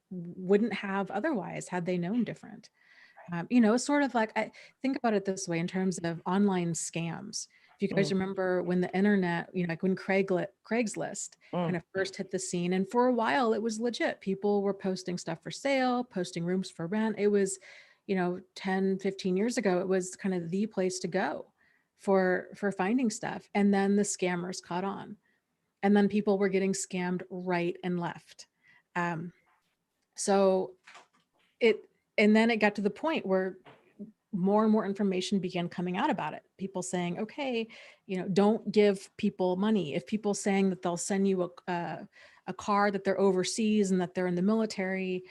wouldn't have otherwise had they known different. It's sort of like, I think about it this way in terms of online scams. If you guys remember when the internet, like when Craigslist kind of first hit the scene, and for a while it was legit. People were posting stuff for sale, posting rooms for rent. It was, 10, 15 years ago, it was kind of the place to go for finding stuff. And then the scammers caught on. And then people were getting scammed right and left. So and then it got to the point where more and more information began coming out about it. People saying, okay, don't give people money. If people saying that they'll send you a car, that they're overseas and that they're in the military,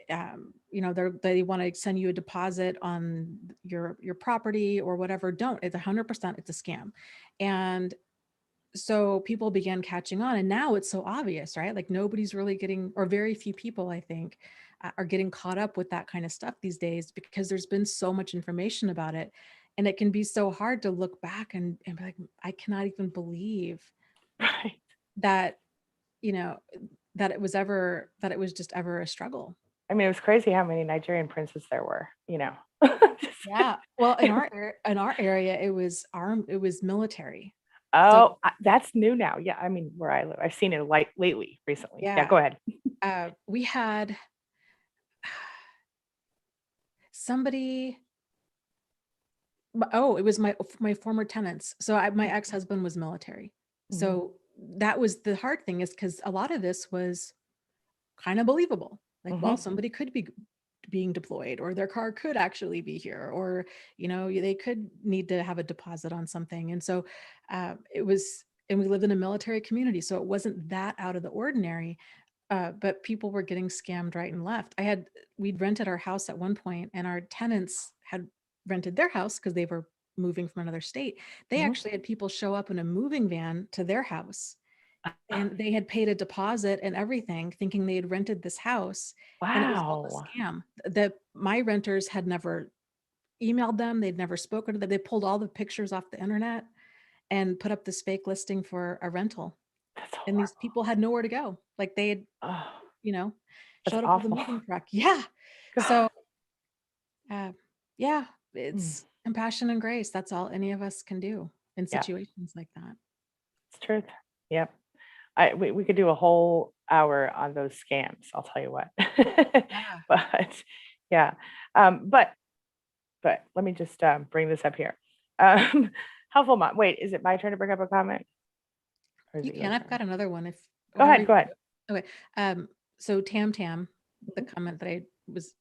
they want to send you a deposit on your property or whatever, don't. It's 100%, it's a scam. And so people began catching on, and now it's so obvious, right? Like nobody's really getting, or very few people, I think, are getting caught up with that kind of stuff these days, because there's been so much information about it. And it can be so hard to look back and be like, I cannot even believe Right. that, that it was just ever a struggle. I mean, it was crazy how many Nigerian princes there were, Yeah. Well, in our area, it was military. So Oh, that's new now. Yeah. I mean, where I live, I've seen it recently. Yeah, yeah, go ahead. we had somebody. Oh, it was my former tenants. So my ex-husband was military. So that was the hard thing, is because a lot of this was kind of believable. Like, well, somebody could be being deployed, or their car could actually be here, or, they could need to have a deposit on something. And so and we lived in a military community, so it wasn't that out of the ordinary. But people were getting scammed right and left. We'd rented our house at one point, and our tenants had rented their house because they were moving from another state. They actually had people show up in a moving van to their house, and they had paid a deposit and everything, thinking they had rented this house. And it was all Wow. a scam. My renters had never emailed them. They'd never spoken to them. They pulled all the pictures off the internet and put up this fake listing for a rental. That's And these horrible. people had nowhere to go. Like they had, Oh, that's showed up with a awful. moving truck. Yeah. God. So, yeah, Mm, it's compassion and grace. That's all any of us can do in yeah, situations like that. it's truth. Yep. We could do a whole hour on those scams. I'll tell you what. Yeah. But yeah. But let me just bring this up here. Helpful mom. Wait, is it my turn to bring up a comment? Or is You it your can. I've turn? got another one if Go however ahead. you Go want ahead. to. Okay. So Tam, the Mhm, comment that I was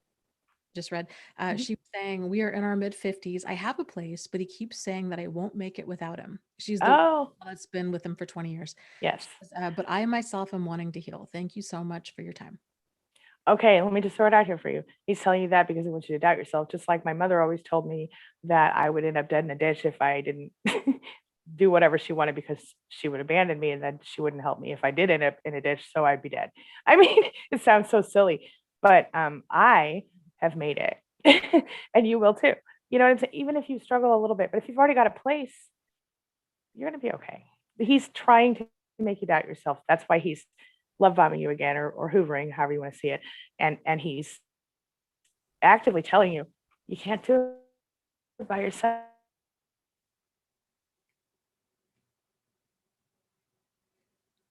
just read, mhm. she was saying, we are in our mid-50s. I have a place, but he keeps saying that I won't make it without him. She's the one Oh, that's been with him for 20 years. yes. She says, but I myself am wanting to heal. Thank you so much for your time. Okay, let me just throw it out here for you. He's telling you that because he wants you to doubt yourself, just like my mother always told me that I would end up dead in a ditch if I didn't do whatever she wanted, because she would abandon me and then she wouldn't help me if I did end up in a ditch, so I'd be dead. I mean, it sounds so silly, but I have made it, and you will too. You know what I'm saying? Even if you struggle a little bit, but if you've already got a place, you're going to be okay. He's trying to make you doubt yourself. That's why he's love bombing you again, or hoovering, however you want to see it. And he's actively telling you, you can't do it by yourself.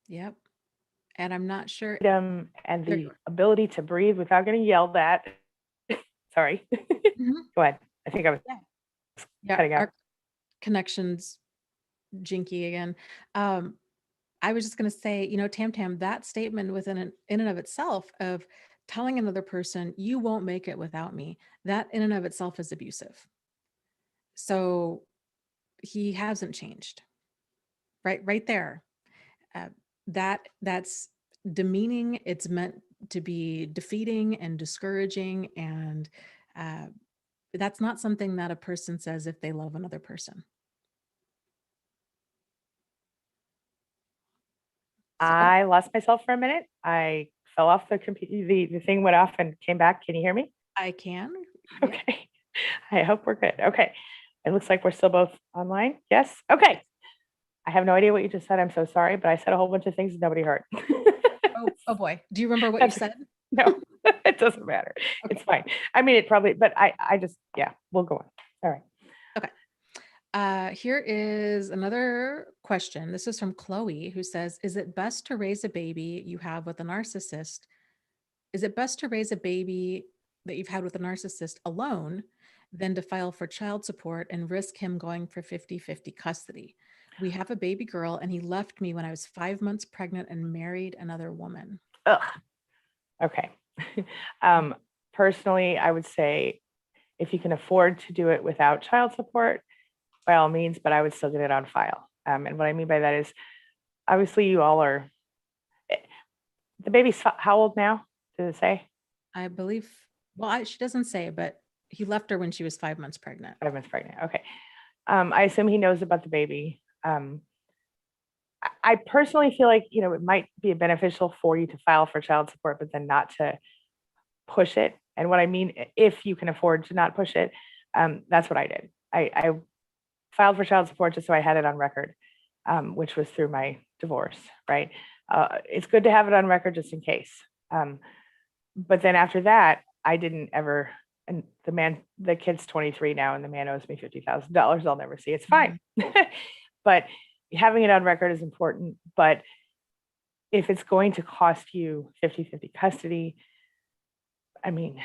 Yep. And I'm not sure. Freedom and There you the ability to breathe without getting yelled at. Sorry. are. Mhm. Go ahead. I think I was Yeah. Yeah. cutting out. Our connections jinky again. Um, I was just going to say, Tam, that statement in and of itself, of telling another person, you won't make it without me, that in and of itself is abusive. So he hasn't changed, right there. Uh, that's demeaning. It's meant to be defeating and discouraging. And uh, that's not something that a person says if they love another person. So I lost myself for a minute. I fell off the computer. The thing went off and came back. Can you hear me? I can. Yep. Okay. I hope we're good. Okay. It looks like we're still both online. Yes. Okay. I have no idea what you just said. I'm so sorry, but I said a whole bunch of things nobody heard. Oh boy. Do you remember what you That's said? no, it doesn't matter. Okay. It's fine. I mean, it probably, but I just, yeah, we'll go on. All right. Okay. Here is another question. This is from Chloe, who says, is it best to raise a baby you have with a narcissist? Is it best to raise a baby that you've had with a narcissist alone than to file for child support and risk him going for 50-50 custody? We have a baby girl, and he left me when I was 5 months pregnant and married another woman. Ugh. Okay. Personally, I would say if you can afford to do it without child support, by all means, but I would still get it on file. And what I mean by that is, obviously, you all are. The baby's how old now? Did it say? I believe, well, she doesn't say, but he left her when she was 5 months pregnant. 5 months pregnant. Okay. I assume he knows about the baby. I personally feel like, it might be beneficial for you to file for child support, but then not to push it. And what I mean, if you can afford to not push it, that's what I did. I filed for child support just so I had it on record, which was through my divorce, right? It's good to have it on record just in case. But then after that, I didn't ever, and the kid's 23 now, and the man owes me $50,000. I'll never see. It's fine. But having it on record is important. But if it's going to cost you 50-50 custody, I mean,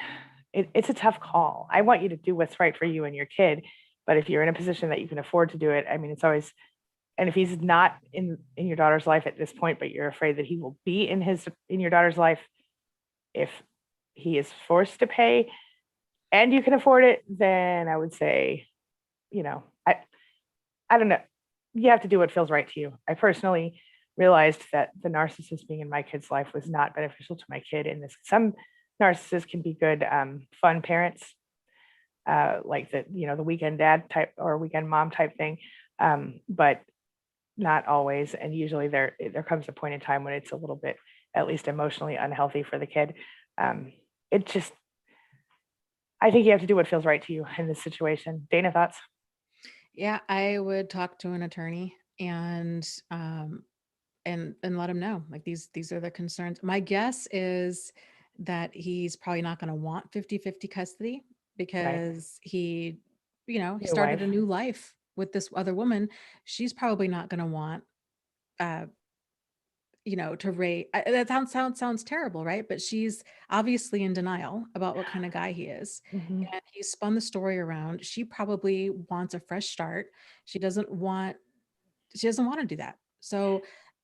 it's a tough call. I want you to do what's right for you and your kid. But if you're in a position that you can afford to do it, I mean, it's always, and if he's not in your daughter's life at this point, but you're afraid that he will be in your daughter's life, if he is forced to pay and you can afford it, then I would say, I don't know. You have to do what feels right to you. I personally realized that the narcissist being in my kid's life was not beneficial to my kid in this. Some narcissists can be good, fun parents, like the weekend dad type or weekend mom type thing, but not always. And usually there comes a point in time when it's a little bit, at least emotionally, unhealthy for the kid. I think you have to do what feels right to you in this situation. Dana, thoughts? Yeah, I would talk to an attorney and let him know, like, these are the concerns. My guess is that he's probably not going to want 50-50 custody Right. because he New started wife. a new life with this other woman. She's probably not going to want to rate. That sounds terrible, right? But she's obviously in denial about what kind of guy he is. Mhm. And he spun the story around. She probably wants a fresh start. She doesn't want to do that. So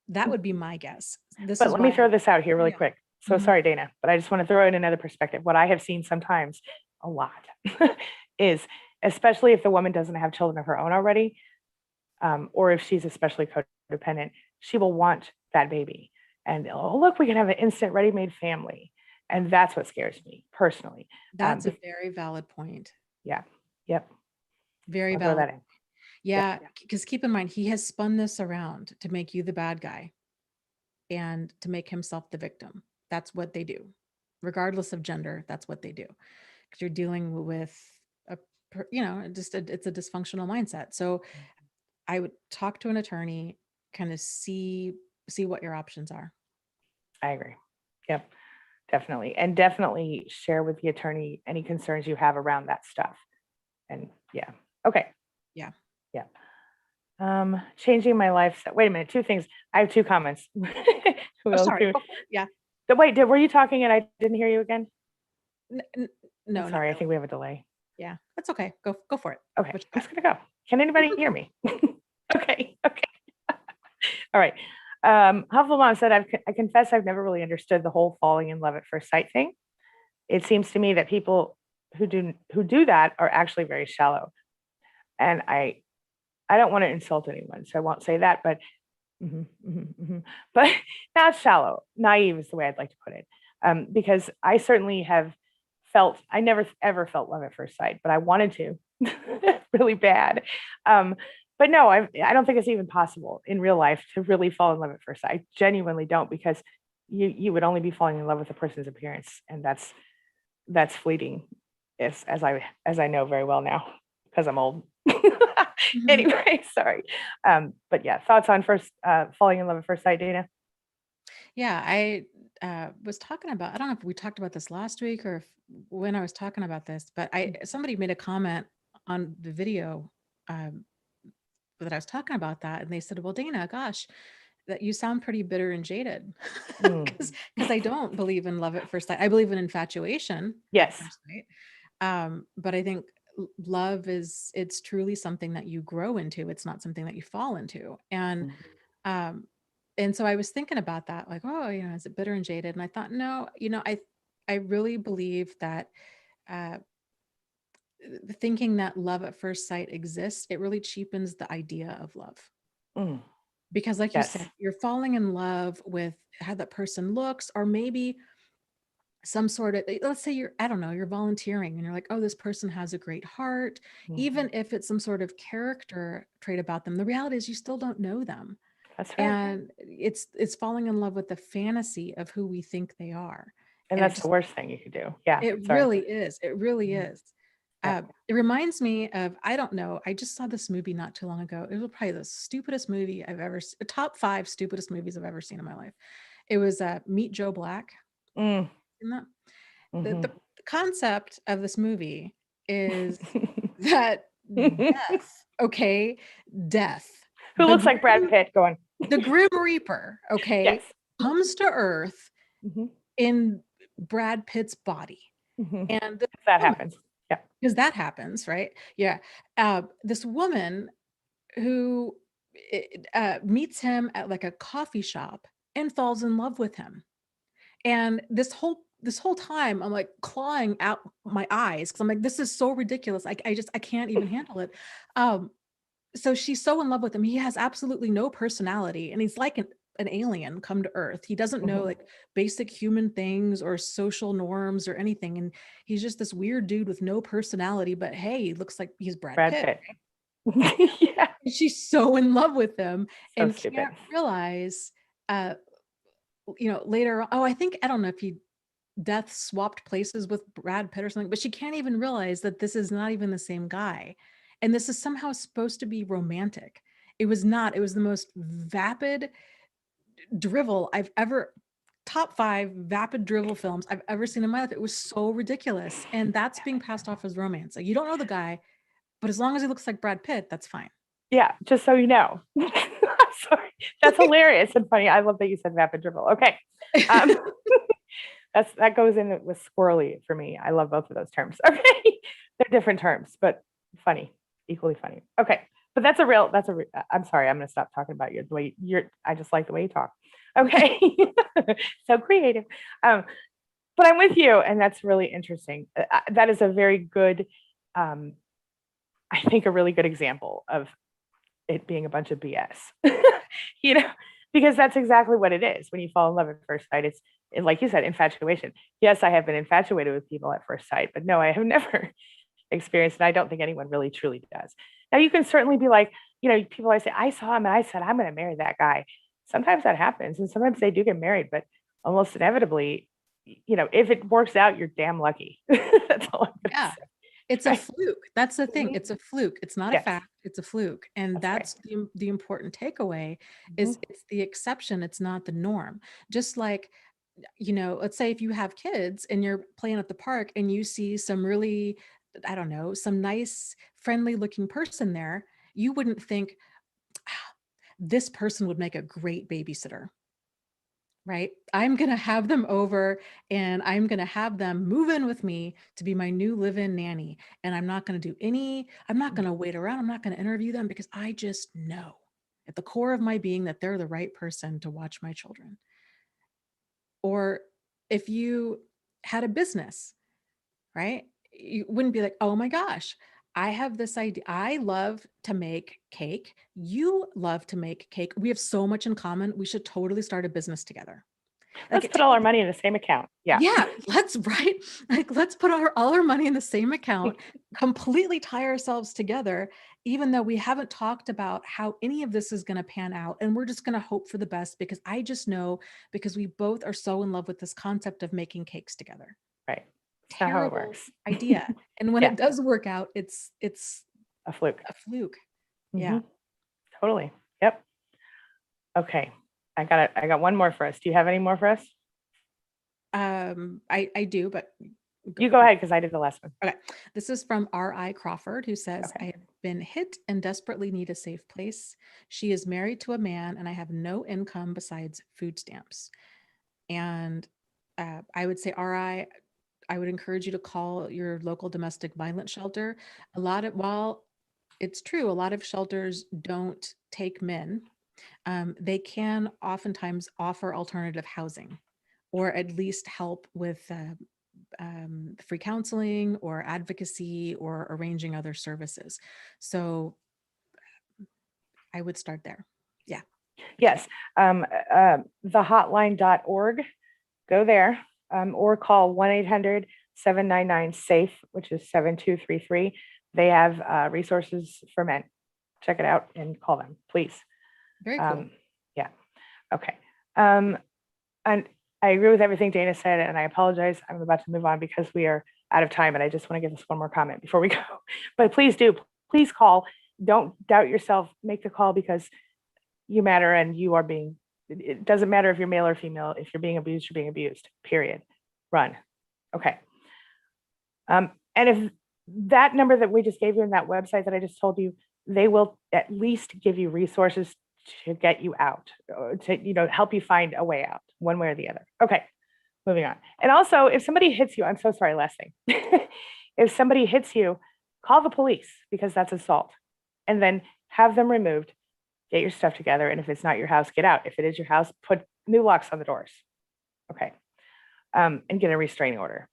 that would be my guess. This But is let me why. throw this out here really Yeah. quick. So Mhm. sorry, Dana, but I just want to throw in another perspective. What I have seen sometimes, a lot, is especially if the woman doesn't have children of her own already, or if she's especially codependent, she will want that baby. And oh, look, we can have an instant ready-made family. And that's what scares me personally. That's a very valid point. Yeah. Yep. Very I'll throw valid. that in. Yeah, because keep in mind, he has spun this around to make you the bad guy and to make himself the victim. That's what they do. Regardless of gender, that's what they do. Because you're dealing with it's a dysfunctional mindset. So I would talk to an attorney, kind of see what your options are. I agree. Yep. Definitely. And definitely share with the attorney any concerns you have around that stuff. And yeah. Okay. Yeah. Yeah. Changing my life. Wait a minute. Two things. I have two comments. Oh, sorry. Yeah. Wait, were you talking and I didn't hear you again? No, I'm not sorry. I really. think we have a delay. Yeah, that's okay. Go for it. Okay. What you I'm got? just going to go. Can anybody hear me? Okay. Okay. All right. Huffle Mom said, I confess I've never really understood the whole falling in love at first sight thing. It seems to me that people who do that are actually very shallow. And I don't want to insult anyone, so I won't say that, but but not shallow. Naive is the way I'd like to put it. Because I certainly have I never ever felt love at first sight, but I wanted to really bad. But no, I don't think it's even possible in real life to really fall in love at first sight. I genuinely don't, because you would only be falling in love with a person's appearance, and that's fleeting, as I know very well now, because I'm old. Anyway, sorry. But yeah, thoughts on falling in love at first sight, Dana? Yeah, I was talking about, I don't know if we talked about this last week or when I was talking about this, but somebody made a comment on the video that I was talking about that, and they said, "Well, Dana, gosh, that you sound pretty bitter and jaded," because I don't believe in love at first sight. I believe in infatuation at Yes. first sight. But I think love it's truly something that you grow into. It's not something that you fall into. Um, and so I was thinking about that, like, oh, is it bitter and jaded? And I thought, no, I really believe that uh, thinking that love at first sight exists, it really cheapens the idea of love. Mm. Because like you Yes. said, you're falling in love with how that person looks, or maybe some sort of, let's say I don't know, you're volunteering and you're like, oh, this person has a great heart. Even if it's some sort of character trait about them, the reality is you still don't know them. That's right. And it's falling in love with the fantasy of who we think they are. And And that's the worst thing you could do. Yeah. it Sorry. really is. It really Mhm. is. Yeah. It reminds me of, I don't know, I just saw this movie not too long ago. It was probably the stupidest movie I've ever, top 5 stupidest movies I've ever seen in my life. It was Meet Joe Black. Mm. Isn't that? Mhm. The concept of this movie is that death, okay, death, Who looks like Brad Pitt going, the Grim Reaper, okay, yes. comes to Earth Mhm. in Brad Pitt's body. Mhm. And this That woman, happens. Yeah. because that happens, right? Yeah. This woman who meets him at like a coffee shop and falls in love with him. And this whole time I'm like clawing out my eyes because I'm like, this is so ridiculous. I can't even handle it. Um, so she's so in love with him. He has absolutely no personality, and he's like an alien come to Earth. He doesn't know Mhm. like basic human things or social norms or anything. And he's just this weird dude with no personality, but hey, he looks like he's Brad Brad Pitt. Pitt. Yeah. And she's so in love with him So and stupid. can't realize, uh, later on, oh, I don't know if he death swapped places with Brad Pitt or something, but she can't even realize that this is not even the same guy. And this is somehow supposed to be romantic. It was not. It was the most vapid drivel I've ever, top 5 vapid drivel films I've ever seen in my life. It was so ridiculous. And that's being passed off as romance. Like, you don't know the guy, but as long as he looks like Brad Pitt, that's fine. Yeah, just so you know. Sorry. That's hilarious and funny. I love that you said vapid dribble. Okay. Um, that goes in with squirrely for me. I love both of those terms. Okay. They're different terms, but funny, equally funny. Okay. But I'm sorry, I'm going to stop talking about you. The way I just like the way you talk. Okay. So creative. But I'm with you. And that's really interesting. That is a very good, I think a really good example of it being a bunch of BS, you know, because that's exactly what it is. When you fall in love at first sight, it's like you said, infatuation. Yes, I have been infatuated with people at first sight, but no, I have never experienced, and I don't think anyone really truly does. Now, you can certainly be like, people always say, I saw him and I said, I'm going to marry that guy. Sometimes that happens, and sometimes they do get married, but almost inevitably, if it works out, you're damn lucky. That's all I'm going to Yeah. say. It's a Right? fluke. That's the thing. Mhm. It's a fluke. It's not a Yes, fact. It's a fluke. And that's right. that's the important takeaway Mhm. is it's the exception. It's not the norm. Just like, let's say if you have kids and you're playing at the park and you see some really, I don't know, some nice, friendly looking person there, you wouldn't think, "Ah, this person would make a great babysitter." Right? I'm going to have them over and I'm going to have them move in with me to be my new live-in nanny. And I'm not going to I'm not going to wait around. I'm not going to interview them because I just know at the core of my being that they're the right person to watch my children. Or if you had a business, right? You wouldn't be like, oh my gosh, I have this idea. I love to make cake. You love to make cake. We have so much in common. We should totally start a business together. Like Let's it put all our takes, money in the same account. Yeah. yeah, let's right. Like let's put all our money in the same account, completely tie ourselves together, even though we haven't talked about how any of this is going to pan out. And we're just going to hope for the best because I just know because we both are so in love with this concept of making cakes together. Right. It's not how it Terrible works. idea. And when Yeah. it does work out, it's A fluke. a fluke. Mm-hmm. Yeah. Totally. Yep. Okay. I got one more for us. Do you have any more for us? I do, but You go ahead because I did the last one. okay. This is from R.I. Crawford, who says, I Okay. have been hit and desperately need a safe place. She is married to a man and I have no income besides food stamps. And I would say, R.I., I would encourage you to call your local domestic violence shelter. While it's true, a lot of shelters don't take men. They can oftentimes offer alternative housing or at least help with free counseling or advocacy or arranging other services. So I would start there. Yeah. Yes. Thehotline.org, go there, or call 1-800-799-SAFE, which is 7233. They have resources for men. Check it out and call them, please. Very cool. Yeah. Okay. And I agree with everything Dana said, and I apologize. I'm about to move on because we are out of time, and I just want to give this one more comment before we go. But please do, please call. Don't doubt yourself. Make the call because you matter and you are being, it doesn't matter if you're male or female. If you're being abused, you're being abused, period. Run. Okay. And if that number that we just gave you in that website that I just told you, they will at least give you resources to get you out, to help you find a way out, one way or the other. Okay, moving on. And also, if somebody hits you, I'm so sorry, last thing. If somebody hits you, call the police because that's assault, and then have them removed. Get your stuff together, and if it's not your house, get out. If it is your house, put new locks on the doors. Okay, and get a restraining order.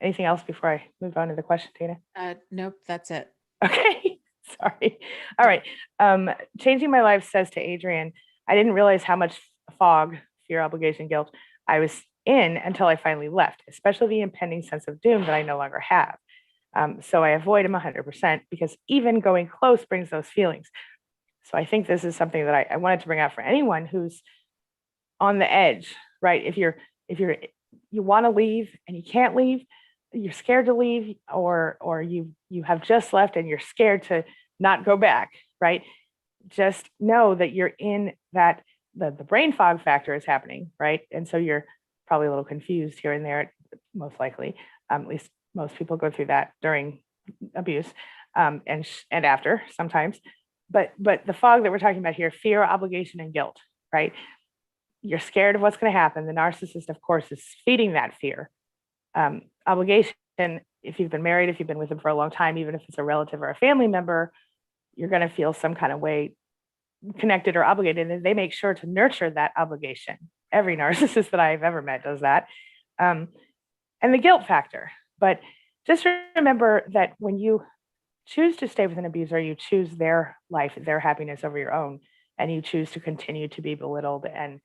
Anything else before I move on to the question, Dana? Nope, that's it. Okay, sorry. All right. Changing My Life says to Adrian, I didn't realize how much fog, fear, obligation, guilt I was in until I finally left, especially the impending sense of doom that I no longer have. So I avoid him 100% because even going close brings those feelings. So I think this is something that I wanted to bring out for anyone who's on the edge, right? If you want to leave and you can't leave, you're scared to leave, or you have just left and you're scared to not go back, right? Just know that you're in that, the brain fog factor is happening, right? And so you're probably a little confused here and there, most likely. At least most people go through that during abuse, and after sometimes. But the fog that we're talking about here, fear, obligation, and guilt, right? You're scared of what's going to happen. The narcissist, of course, is feeding that fear. Obligation, if you've been married, if you've been with them for a long time, even if it's a relative or a family member, you're going to feel some kind of way connected or obligated, and they make sure to nurture that obligation. Every narcissist that I've ever met does that. And the guilt factor. But just remember that when you choose to stay with an abuser, you choose their life, their happiness over your own, and you choose to continue to be belittled and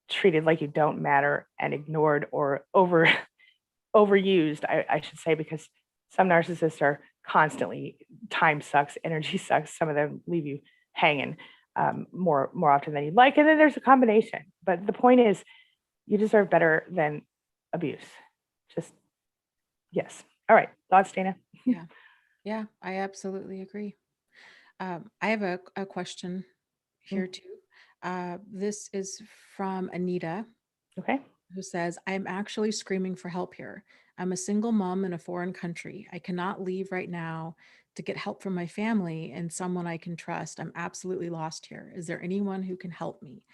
treated like you don't matter and ignored or overused, I should say, because some narcissists are constantly, time sucks, energy sucks. Some of them leave you hanging more often than you'd like. And then there's a combination. But the point is, you deserve better than abuse. Just, yes. All right. Thoughts, Dana? Yeah, I absolutely agree. I have a question here too. This is from Anita. Okay. Who says, I'm actually screaming for help here. I'm a single mom in a foreign country. I cannot leave right now to get help from my family and someone I can trust. I'm absolutely lost here. Is there anyone who can help me?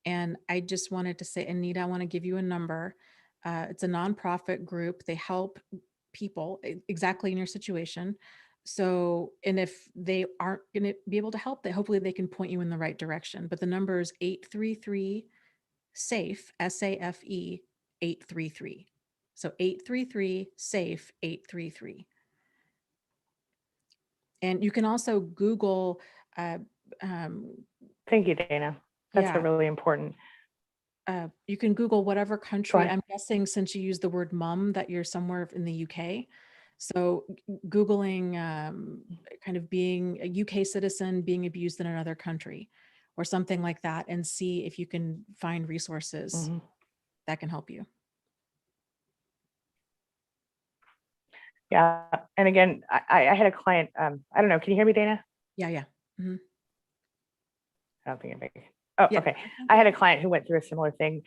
And I just wanted to say, Anita, I want to give you a number. It's a nonprofit group. They help people exactly in your situation. So, and if they aren't going to be able to help, hopefully they can point you in the right direction. But the number is 833 SAFE, SAFE 833. So 833 SAFE 833. And you can also Google. Thank you, Dana. That's a really important. You can Google whatever country. I'm guessing since you use the word mum that you're somewhere in the UK. So Googling kind of being a UK citizen being abused in another country or something like that, and see if you can find resources that can help you. Yeah. And again, I had a client, I don't know, can you hear me, Dana? Yeah. Mm-hmm. I don't think it makes. Oh, yeah. Okay. I had a client who went through a similar thing.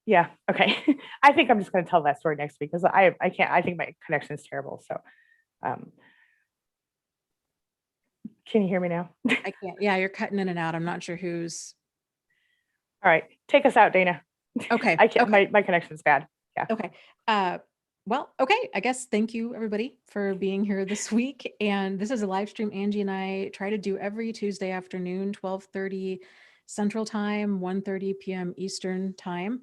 Yeah. Okay. I think I'm just going to tell that story next week because I can't. I think my connection is terrible. So, can you hear me now? I can't. Yeah, you're cutting in and out. I'm not sure who's. All right, take us out, Dana. Okay. I can't. Okay. My connection's bad. Yeah. Okay. Well, okay. I guess thank you everybody for being here this week. And this is a live stream Angie and I try to do every Tuesday afternoon, 12:30 Central Time, 1:30 p.m. Eastern Time.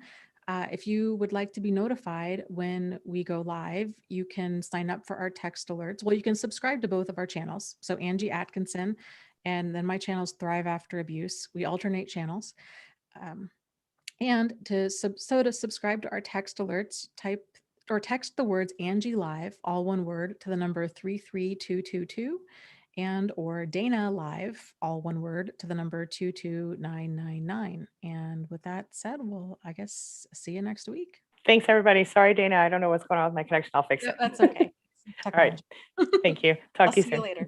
If you would like to be notified when we go live, you can sign up for our text alerts. Well, you can subscribe to both of our channels. So Angie Atkinson, and then my channel's Thrive After Abuse. We alternate channels. And to subscribe to our text alerts, type or text the words AngieLive, all one word, to the number 33222, and or Dana Live, all one word, to the number 22999. And with that said, we'll, I guess, see you next week. Thanks, everybody. Sorry, Dana. I don't know what's going on with my connection. I'll fix it. That's okay. All right. Thank you. Talk I'll to you see soon. you later.